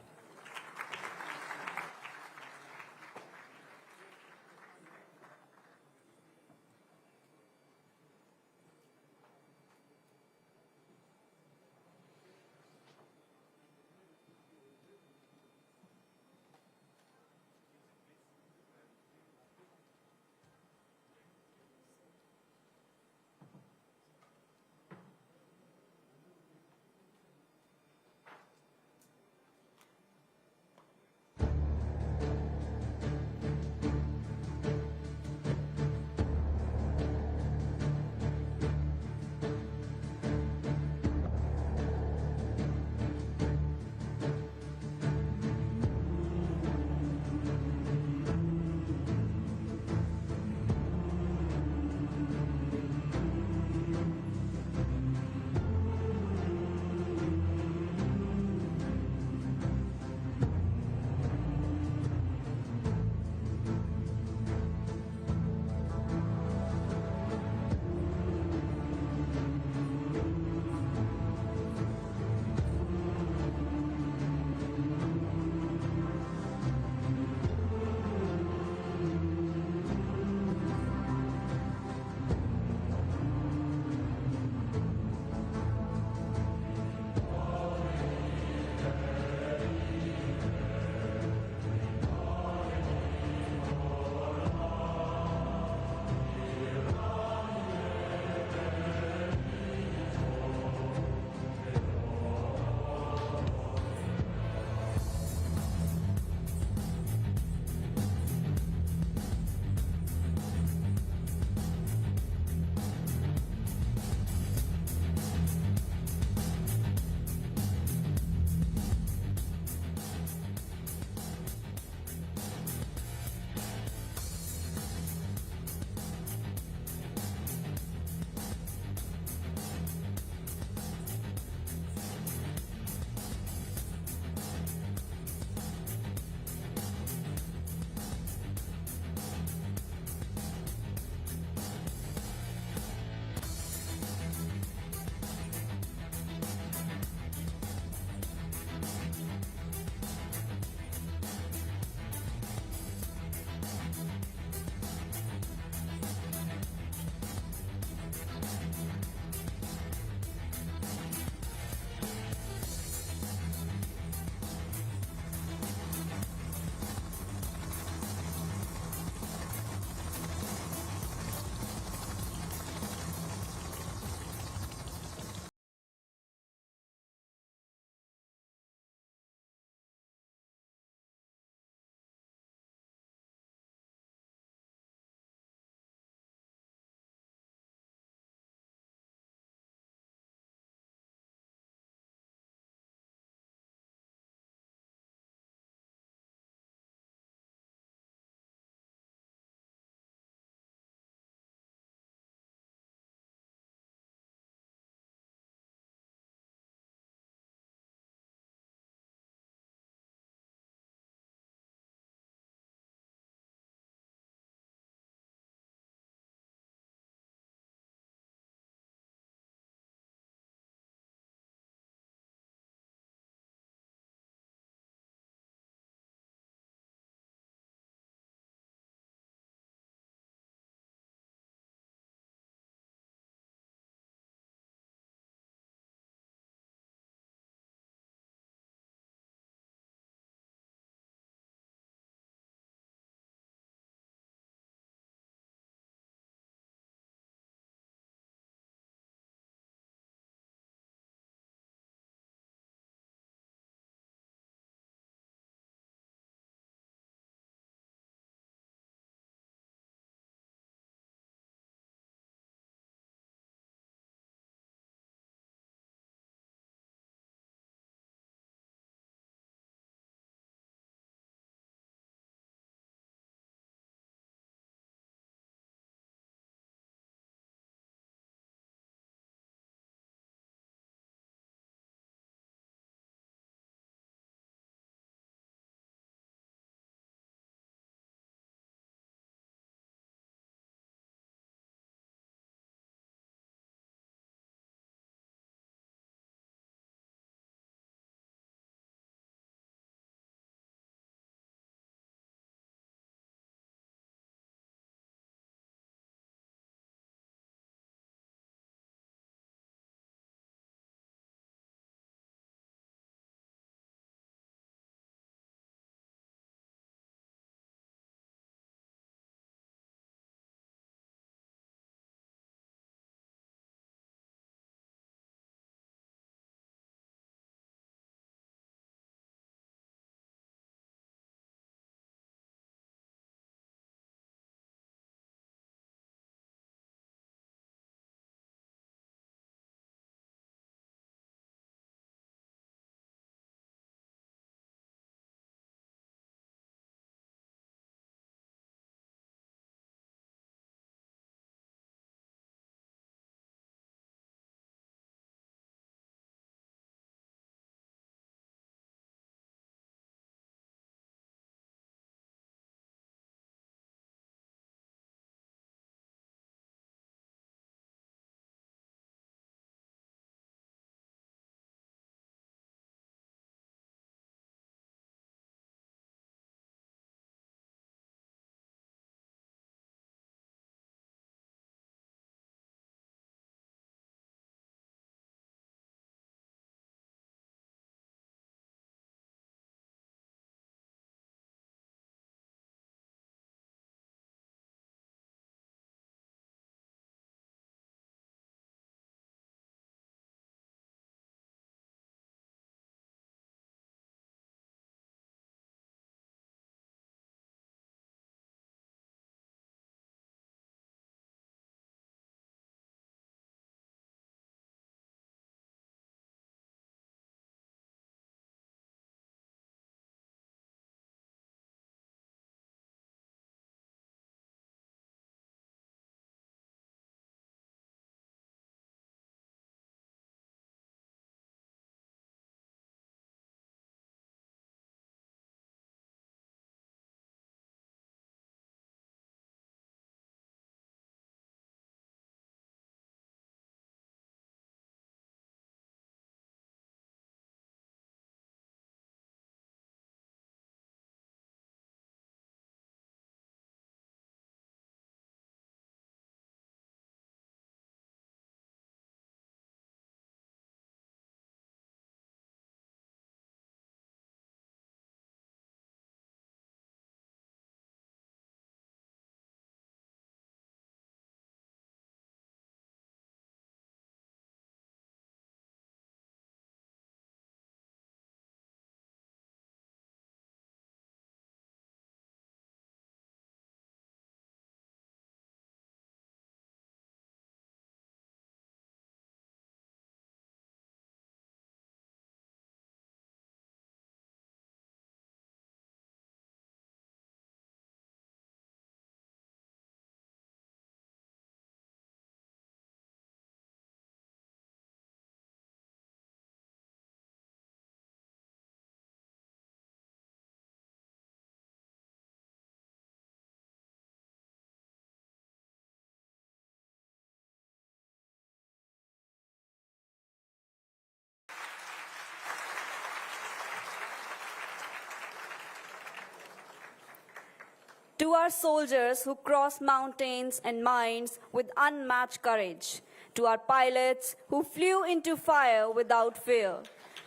to our soldiers who cross mountains and mines with unmatched courage, to our pilots who flew into fire without fear,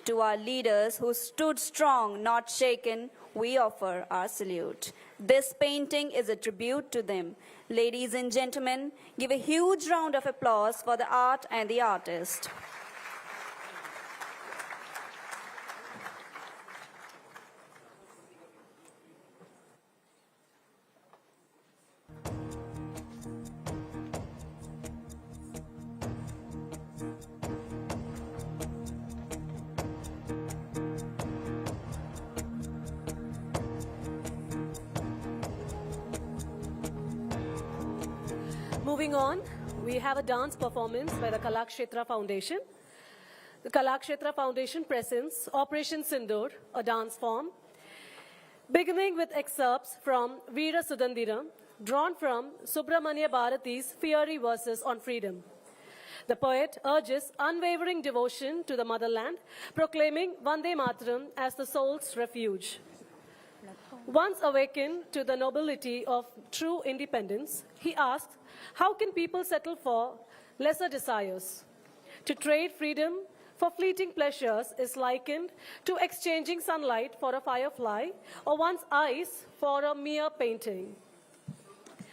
to our leaders who stood strong, not shaken, we offer our salute. This painting is a tribute to them. Ladies and gentlemen, give a huge round of applause for the art and the artist. Moving on, we have a dance performance by the Kalakshetra Foundation. The Kalakshetra Foundation presents Operation Sindoor, a dance form, beginning with excerpts from Veera Sudandira, drawn from Subramanya Bharati's fiery verses on freedom. The poet urges unwavering devotion to the motherland, proclaiming Vande Mataram as the soul's refuge. Once awakened to the nobility of true independence, he asks, how can people settle for lesser desires? To trade freedom for fleeting pleasures is likened to exchanging sunlight for a firefly or one's eyes for a mere painting.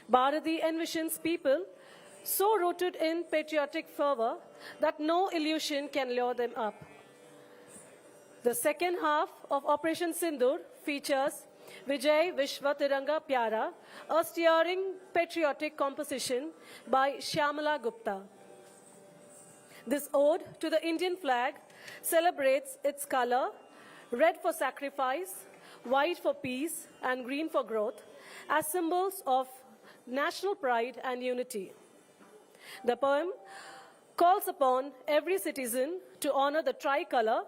Bharati envisions people so rooted in patriotic fervor that no illusion can lure them up. The second half of Operation Sindoor features Vijay Vishwa Tiranga Pyara, a stirring patriotic composition by Shyamala Gupta. This ode to the Indian flag celebrates its color, red for sacrifice, white for peace, and green for growth, as symbols of national pride and unity. The poem calls upon every citizen to honor the tricolor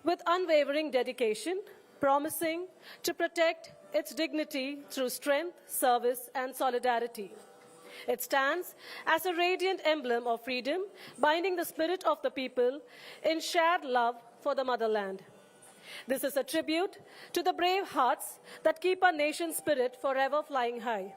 with unwavering dedication, promising to protect its dignity through strength, service, and solidarity. It stands as a radiant emblem of freedom, binding the spirit of the people in shared love for the motherland. This is a tribute to the brave hearts that keep our nation's spirit forever flying high.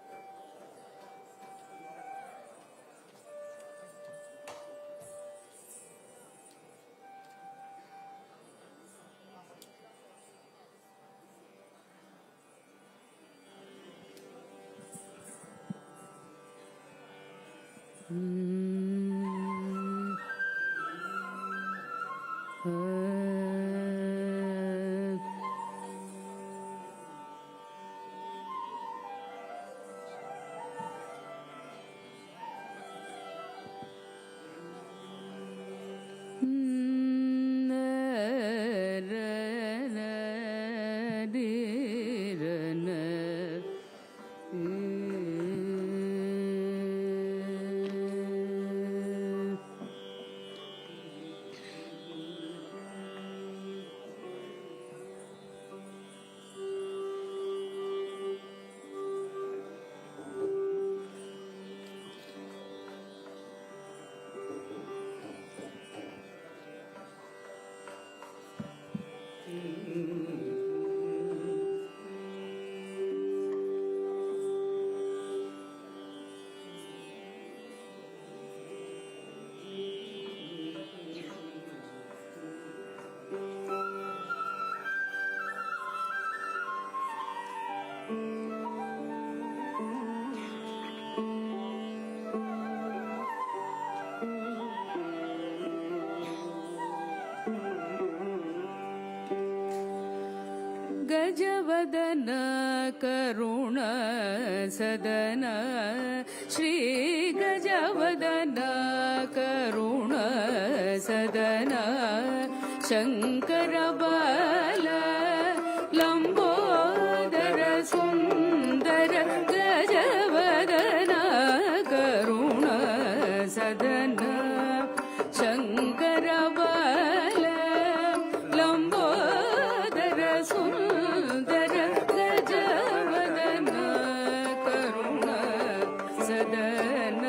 गजवदन करुण सदन श्री गजवदन करुण सदन शंकर बाल लंबोदर सुंदर गजवदन करुण सदन शंकर बाल लंबोदर सुंदर गजवदन करुण सदन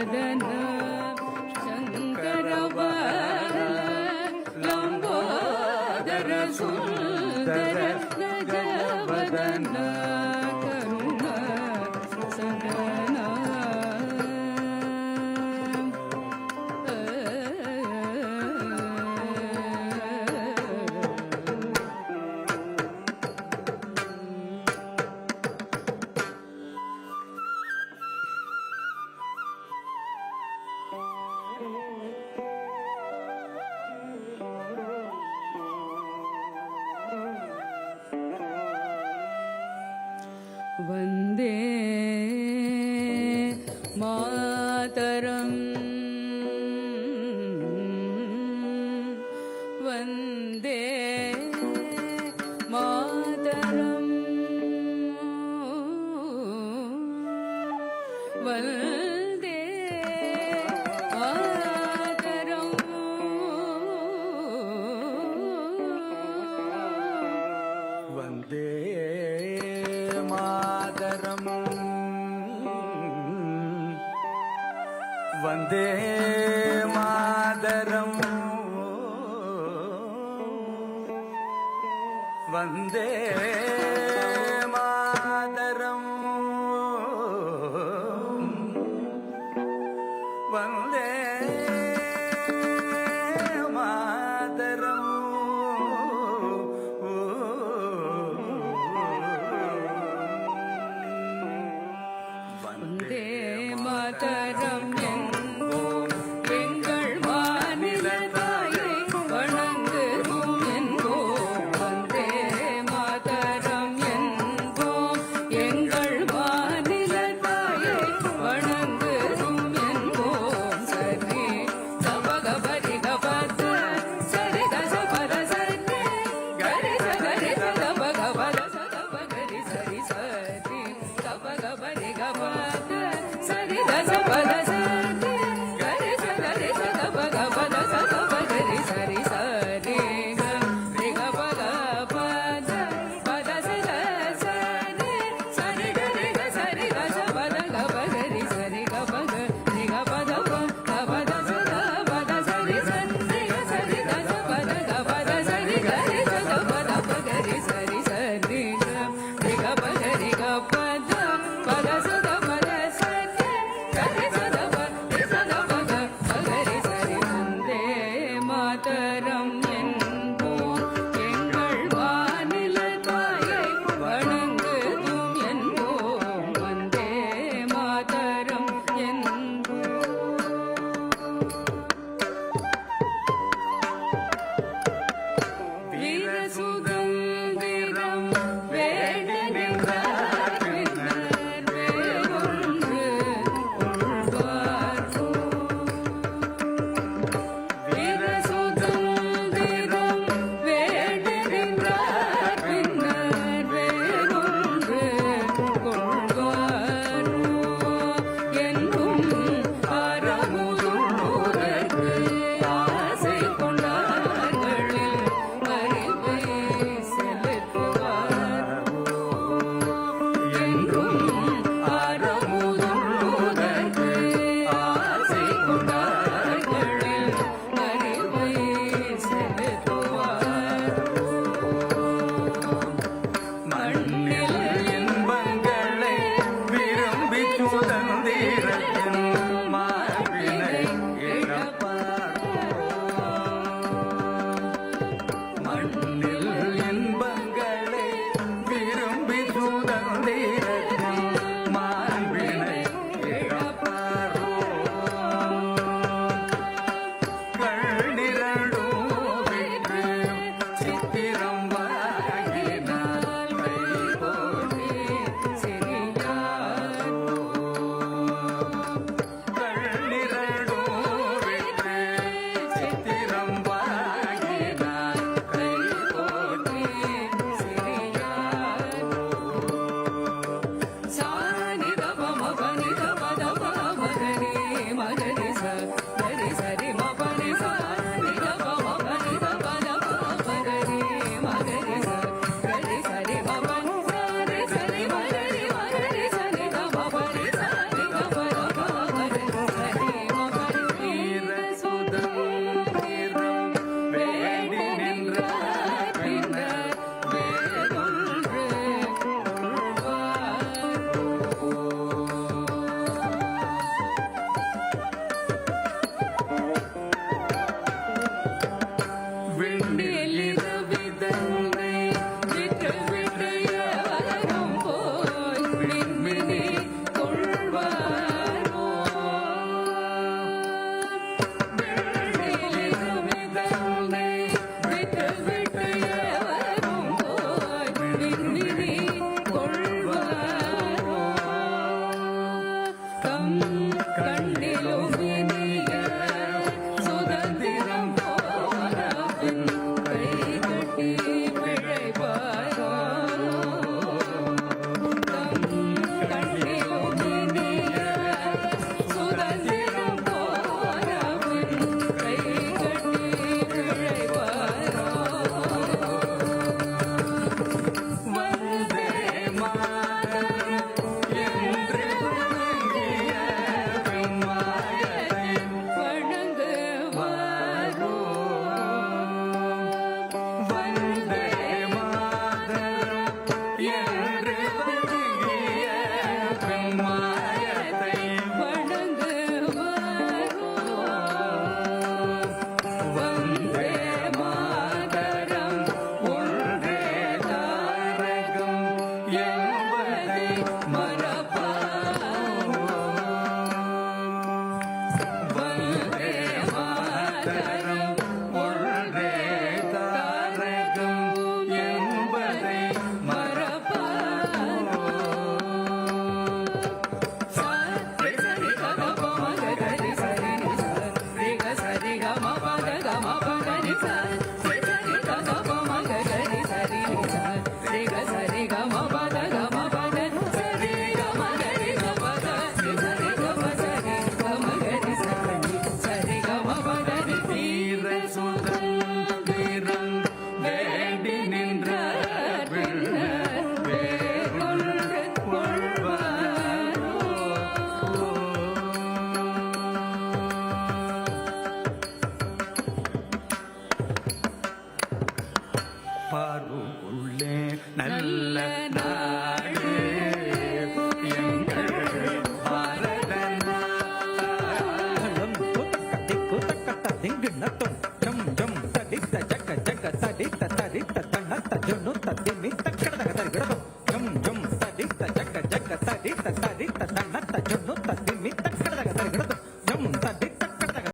वदन शङ्कर लम्बोदर सुन्दर गज वदन करुण सदन वन्दे मातरम् वन्दे मातरम् वन्दे मातरम् वन्दे मातरम् वन्दे मातरम् वन्दे मातरम् वन्दे वन्दे मातरम् என்போம் எங்கள் மாநில தாயை வணங்குவோம் என்போம் வந்தே மாதரம் என்போம் எங்கள் மாநில தாயை வணங்குவோம் என்போம் சரி சபகபரி கபத சரி கசபத சரி கரி சகரி சபகபத சபகரி சரி சரி சபகபரி கபத சரி கசபத மாதரம் ஒன்றே தாரகம் என்பதை மறப்பாரோ சரி சரி கம மகரி சரி சரி சரி கம பத கம பகரி சரி சரி கம மகரி சரி சரி சரி கம பத கம பத சரி கம கரி கம சரி சரி கம சரி கம கரி சரி சரி கம பதரி தீர சுதந்திரம் வேண்டி நின்ற வேறொன்று கொள்வாரோ பார்வுள்ளே நல்ல நாடு எங்கள் பாரத நாடு. ஜம் ஜம் தடித்த ஜக ஜக தடித்த தடித்த தன்னத்த ஜொன்னு தத்திமி தக்கடதக தரிகிடதும் ஜம் ஜம் தடித்த ஜக ஜக தடித்த தடித்த தன்னத்த ஜொன்னு தத்திமி தக்கடதக தரிகிடதும் ஜம் தடி தக்கடதக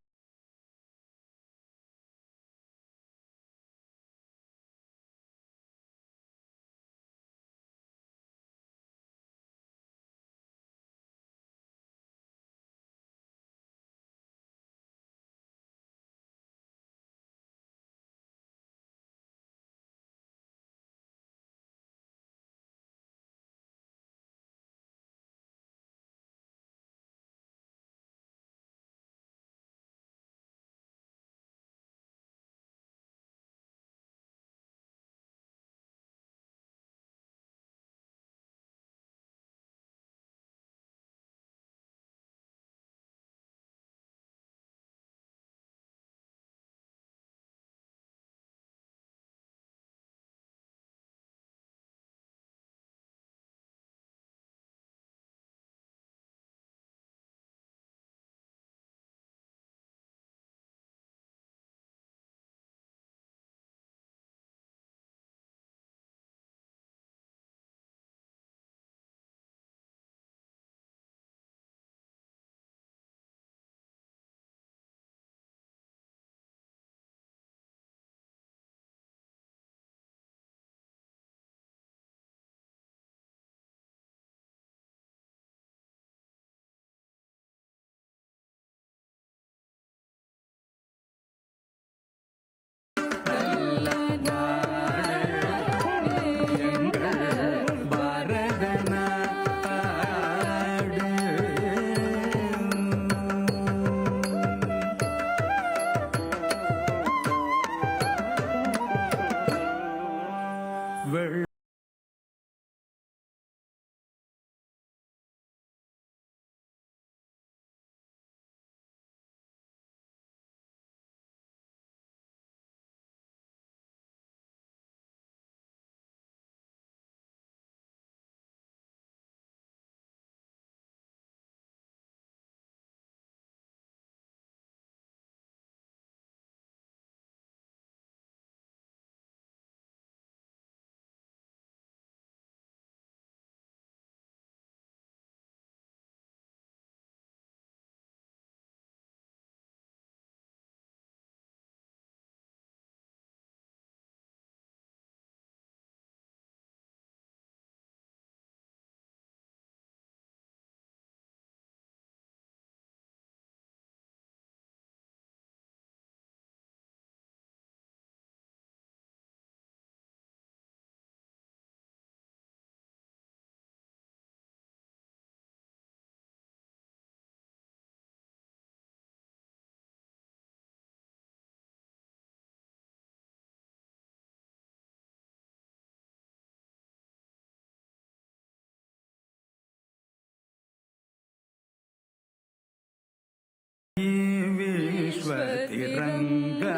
विश्व तिरंगा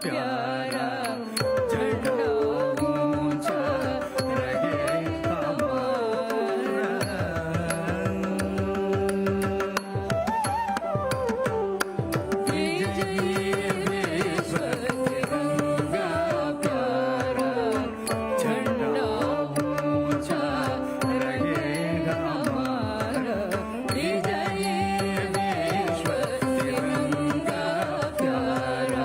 प्यारा झंडा ऊंचा रहे हमारा। विजयी विश्व तिरंगा प्यारा झंडा ऊंचा रहे हमारा। विजयी विश्व तिरंगा प्यारा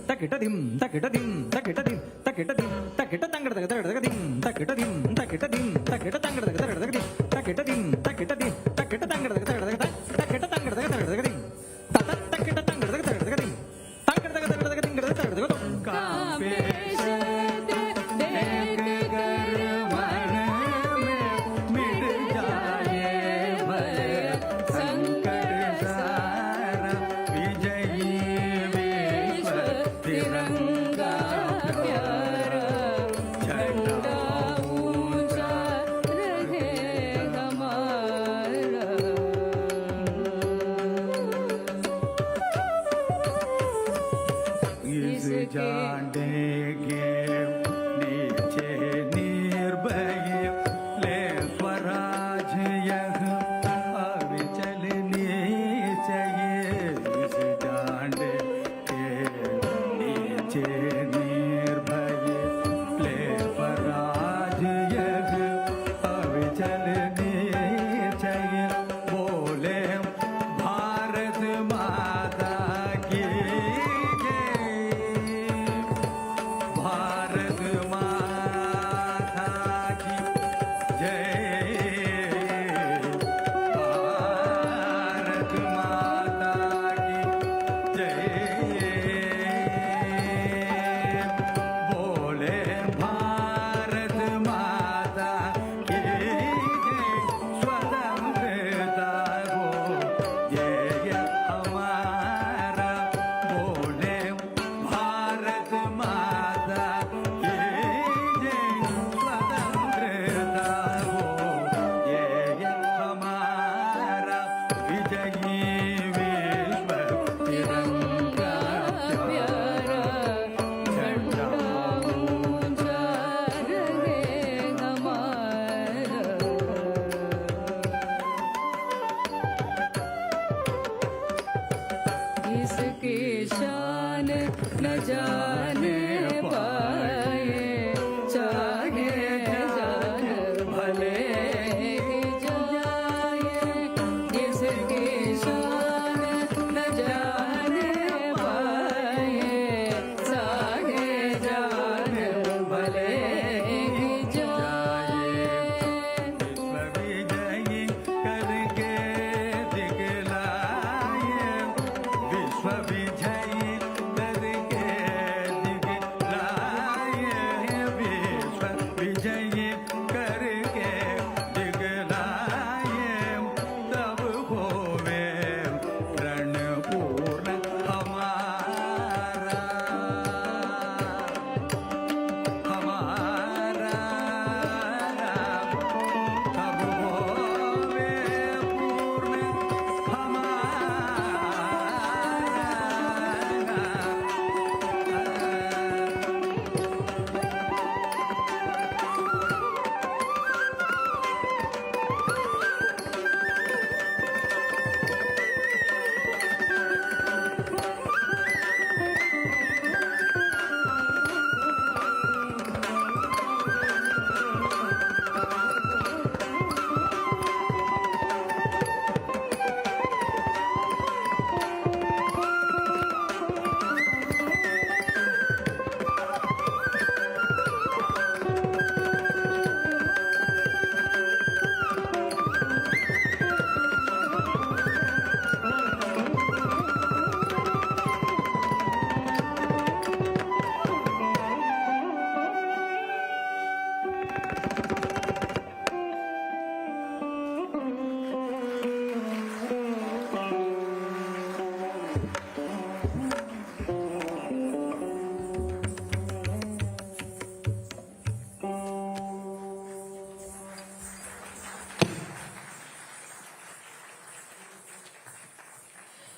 takitadim takitadim takitadim takitadim takitatangadagadagadagadim takitadim takitadim takitatangadagadagadagadim takitadim takitadim takitatangadagadagadagadim takitatangadagadagadagadim takitatangadagadagadagadim takitatangadagadagadagadim कापेश देख कर मन में मिट जाए भय संकट सारा विजयी विश्व तिरंगा प्यारा झंडा ऊंचा रहे हमारा इस झंडे के नीचे निर्भय ले स्वराज यह अविचल चाहिए इस झंडे के नीचे निर्भय ले स्वराज यह अविचल चाहिए बोले भारत माता की भारत माता की जय भारत माता की जय बोले भारत माता की जय स्वतंत्रता हो ये हमारा बोले भारत माता की जय स्वतंत्रता हो ये हमारा विजयी विश्व तिरंगा प्यारा झंडा ऊंचा रहे हमारा इसकी शान न जाने पाए चाहे जान भले ही जाए इसकी शान न जाने पाए चाहे जान भले ही जाए विश्व विजयी करके दिखलाए विश्व विजयी करके दिखलाए विश्व विजयी करके दिखलाए तब होवे प्रण पूर्ण हमारा हमारा तब होवे पूर्ण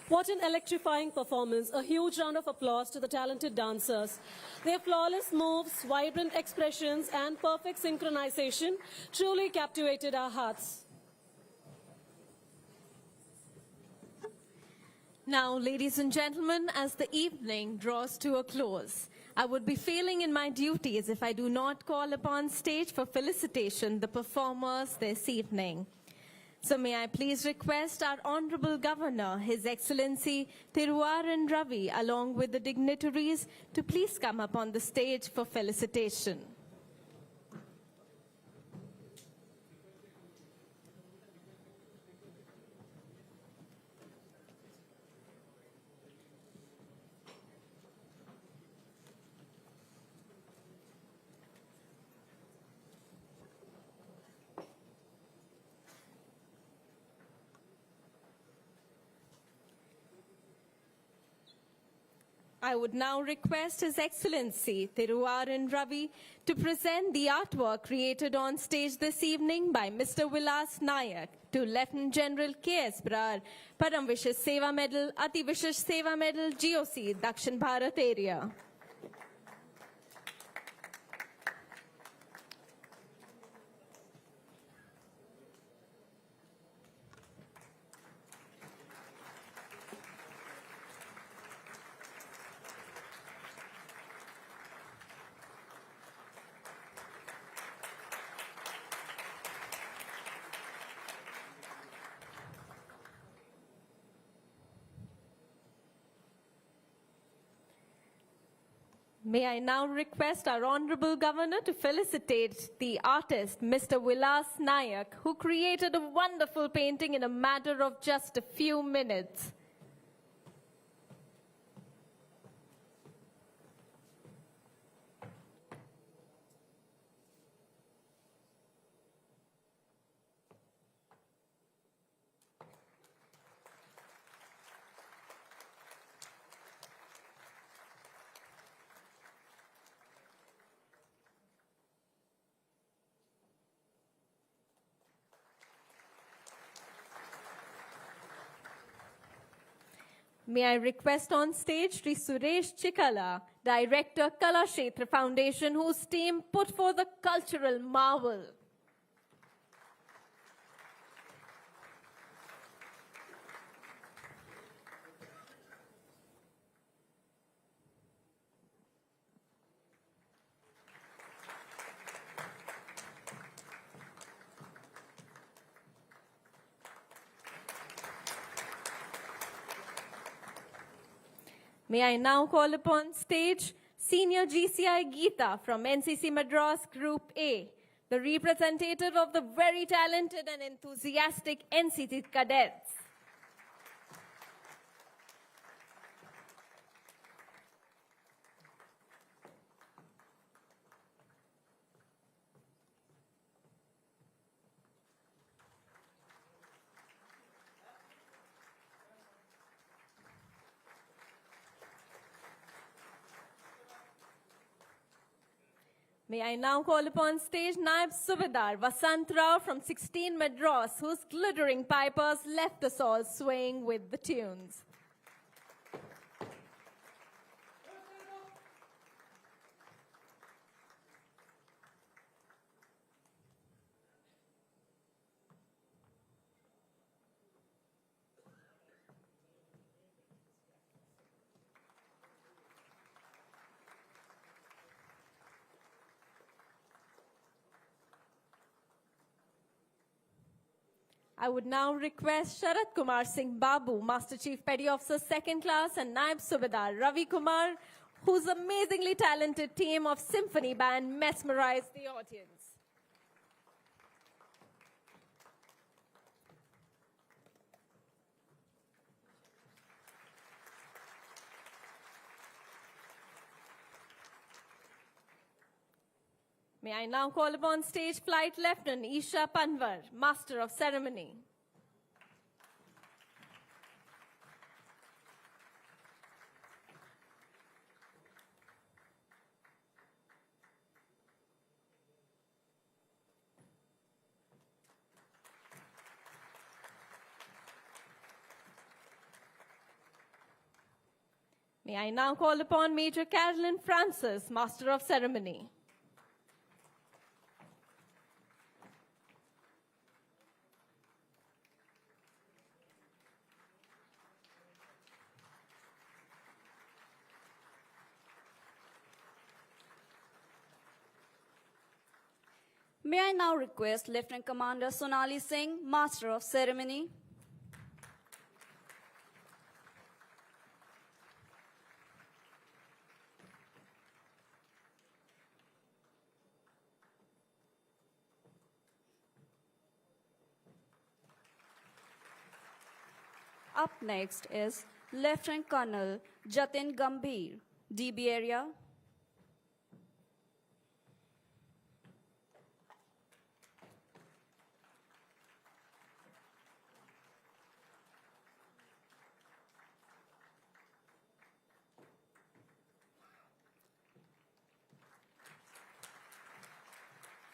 What an electrifying performance. A huge round of applause to the talented dancers. Their flawless moves, vibrant expressions, and perfect synchronization truly captivated our hearts. Now, ladies and gentlemen, as the evening draws to a close, I would be failing in my duties if I do not call upon stage for felicitation the performers this evening. So may I please request our Honorable Governor, His Excellency R.N.Ravi, along with the dignitaries, to please come up on the stage for felicitation. I would now request His Excellency R.N.Ravi to present the artwork created on stage this evening by Mr. Vilas Nayak to Lieutenant General K.S. Brar, Param Vishesh Seva Medal, Ati Vishesh Seva Medal, GOC, Dakshin Bharat area. May I now request our Honorable Governor to felicitate the artist, Mr. Vilas Nayak, who created a wonderful painting in a matter of just a few minutes. May I request on stage Sri Suresh Chikala, Director, Kala Kshetra Foundation, whose team put forth a cultural marvel. May I now call upon stage Senior GCI Geeta from NCC Madras Group A, the representative of the very talented and enthusiastic NCC cadets. May I now call upon stage Naib Subedar Vasant Rao from 16 Madras, whose glittering pipers left us all swaying with the tunes. I would now request Sharat Kumar Singh Babu, Master Chief Petty Officer 2nd Class, and Naib Subedar Ravi Kumar, whose amazingly talented team of symphony band mesmerized the audience. May I now call upon stage Flight Lieutenant Isha Panwar, Master of Ceremony. May I now call upon Major Carolyn Francis, Master of Ceremony. May I now request Lieutenant Commander Sonali Singh, Master of Ceremony. Up next is Lieutenant Colonel Jatin Gambhir, DB area.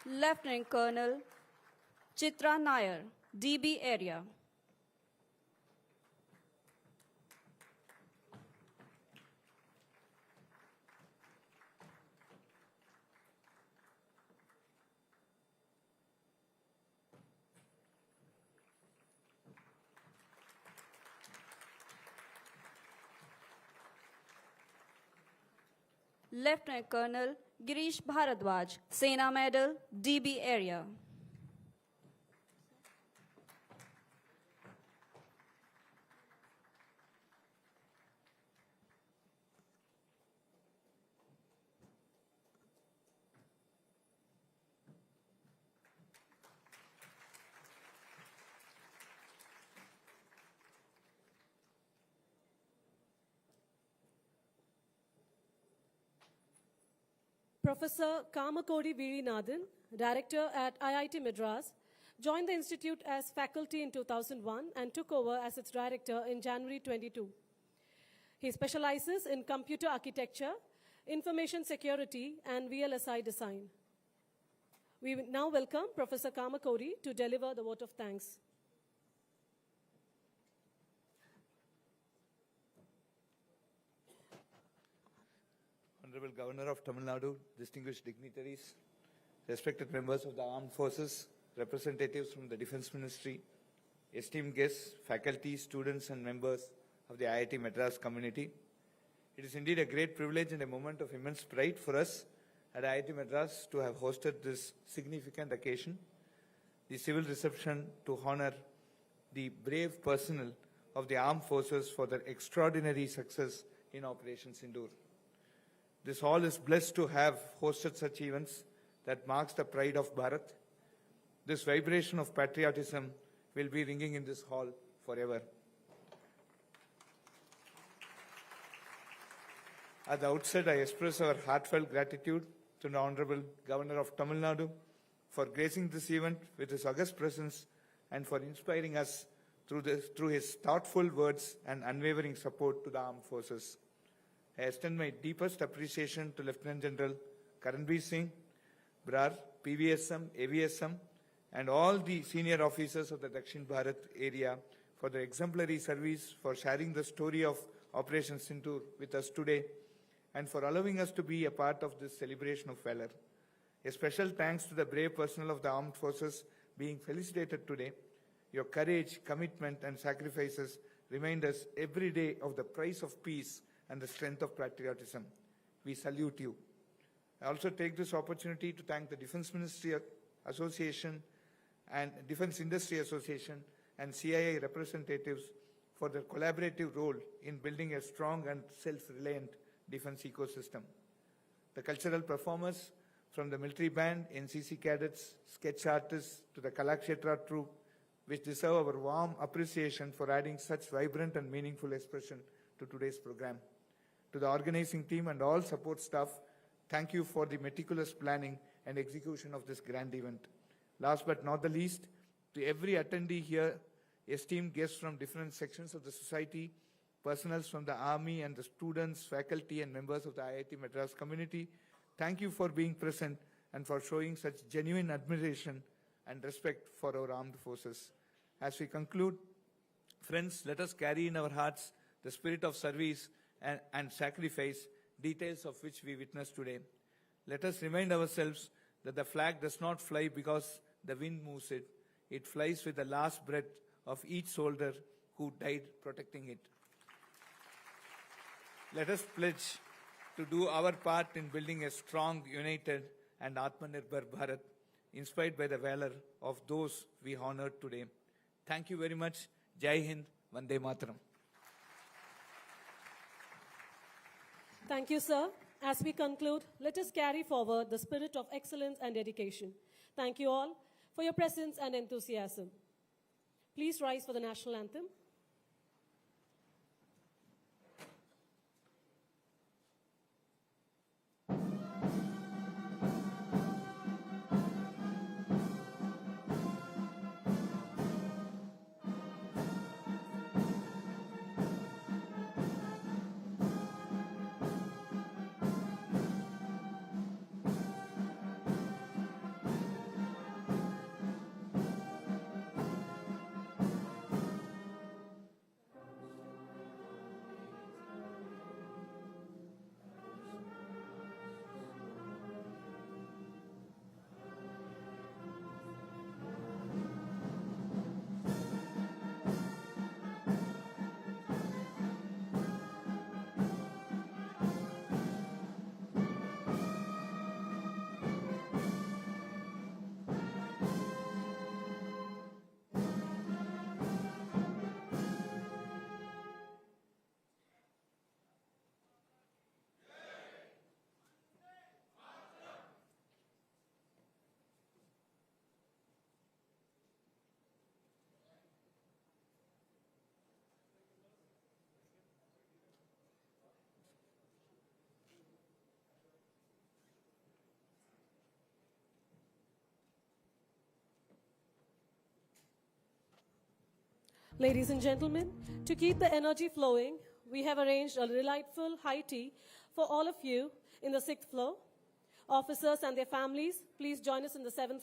Lieutenant Colonel Chitra Nair, DB area. Lieutenant Colonel Girish Bharadwaj, Sena Medal, DB area. Professor Kamakodi Virinathan, Director at IIT Madras, joined the institute as faculty in 2001 and took over as its director in January 22. He specializes in computer architecture, information security, and VLSI design. We now welcome Professor Kamakodi to deliver the vote of thanks. Honorable Governor of Tamil Nadu, distinguished dignitaries, respected members of the armed forces, representatives from the Defence Ministry, esteemed guests, faculty, students and members of the IIT Madras community. It is indeed a great privilege and a moment of immense pride for us at IIT Madras to have hosted this significant occasion, the civil reception to honor the brave personnel of the armed forces for their extraordinary success in Operation Sindoor. This hall is blessed to have hosted such events that marks the pride of Bharat. This vibration of patriotism will be ringing in this hall forever. At the outset, I express our heartfelt gratitude to the Honorable Governor of Tamil Nadu for gracing this event with his august presence and for inspiring us through his thoughtful words and unwavering support to the armed forces. I extend my deepest appreciation to Lieutenant General Karanbir Singh, BRAR, PVSM, AVSM, and all the senior officers of the Dakshin Bharat area for their exemplary service, for sharing the story of Operation Sindoor with us today, and for allowing us to be a part of this celebration of valor. A special thanks to the brave personnel of the armed forces being felicitated today. Your courage, commitment, and sacrifices remind us every day of the price of peace and the strength of patriotism. We salute you. I also take this opportunity to thank the Defence Ministry Association and Defence Industry Association and CII representatives for their collaborative role in building a strong and self-reliant defence ecosystem. The cultural performers from the military band, NCC cadets, sketch artists to the Kalakshetra troupe, which deserve our warm appreciation for adding such vibrant and meaningful expression to today's program. To the organizing team and all support staff, thank you for the meticulous planning and execution of this grand event. Last but not the least, to every attendee here, esteemed guests from different sections of the society, personnel from the army and the students, faculty and members of the IIT Madras community, thank you for being present and for showing such genuine admiration and respect for our armed forces. As we conclude, friends, let us carry in our hearts the spirit of service and sacrifice, details of which we witness today. Let us remind ourselves that the flag does not fly because the wind moves it. It flies with the last breath of each soldier who died protecting it. Let us pledge to do our part in building a strong, united and Atmanirbhar Bharat inspired by the valor of those we honored today. Thank you very much. Jai Hind, Vande Mataram. Thank you, sir. As we conclude, let us carry forward the spirit of excellence and dedication. Thank you all for your presence and enthusiasm. Please rise for the national anthem. Ladies and gentlemen, to keep the energy flowing, we have arranged a delightful high tea for all of you in the 6th floor. Officers and their families, please join us in the 7th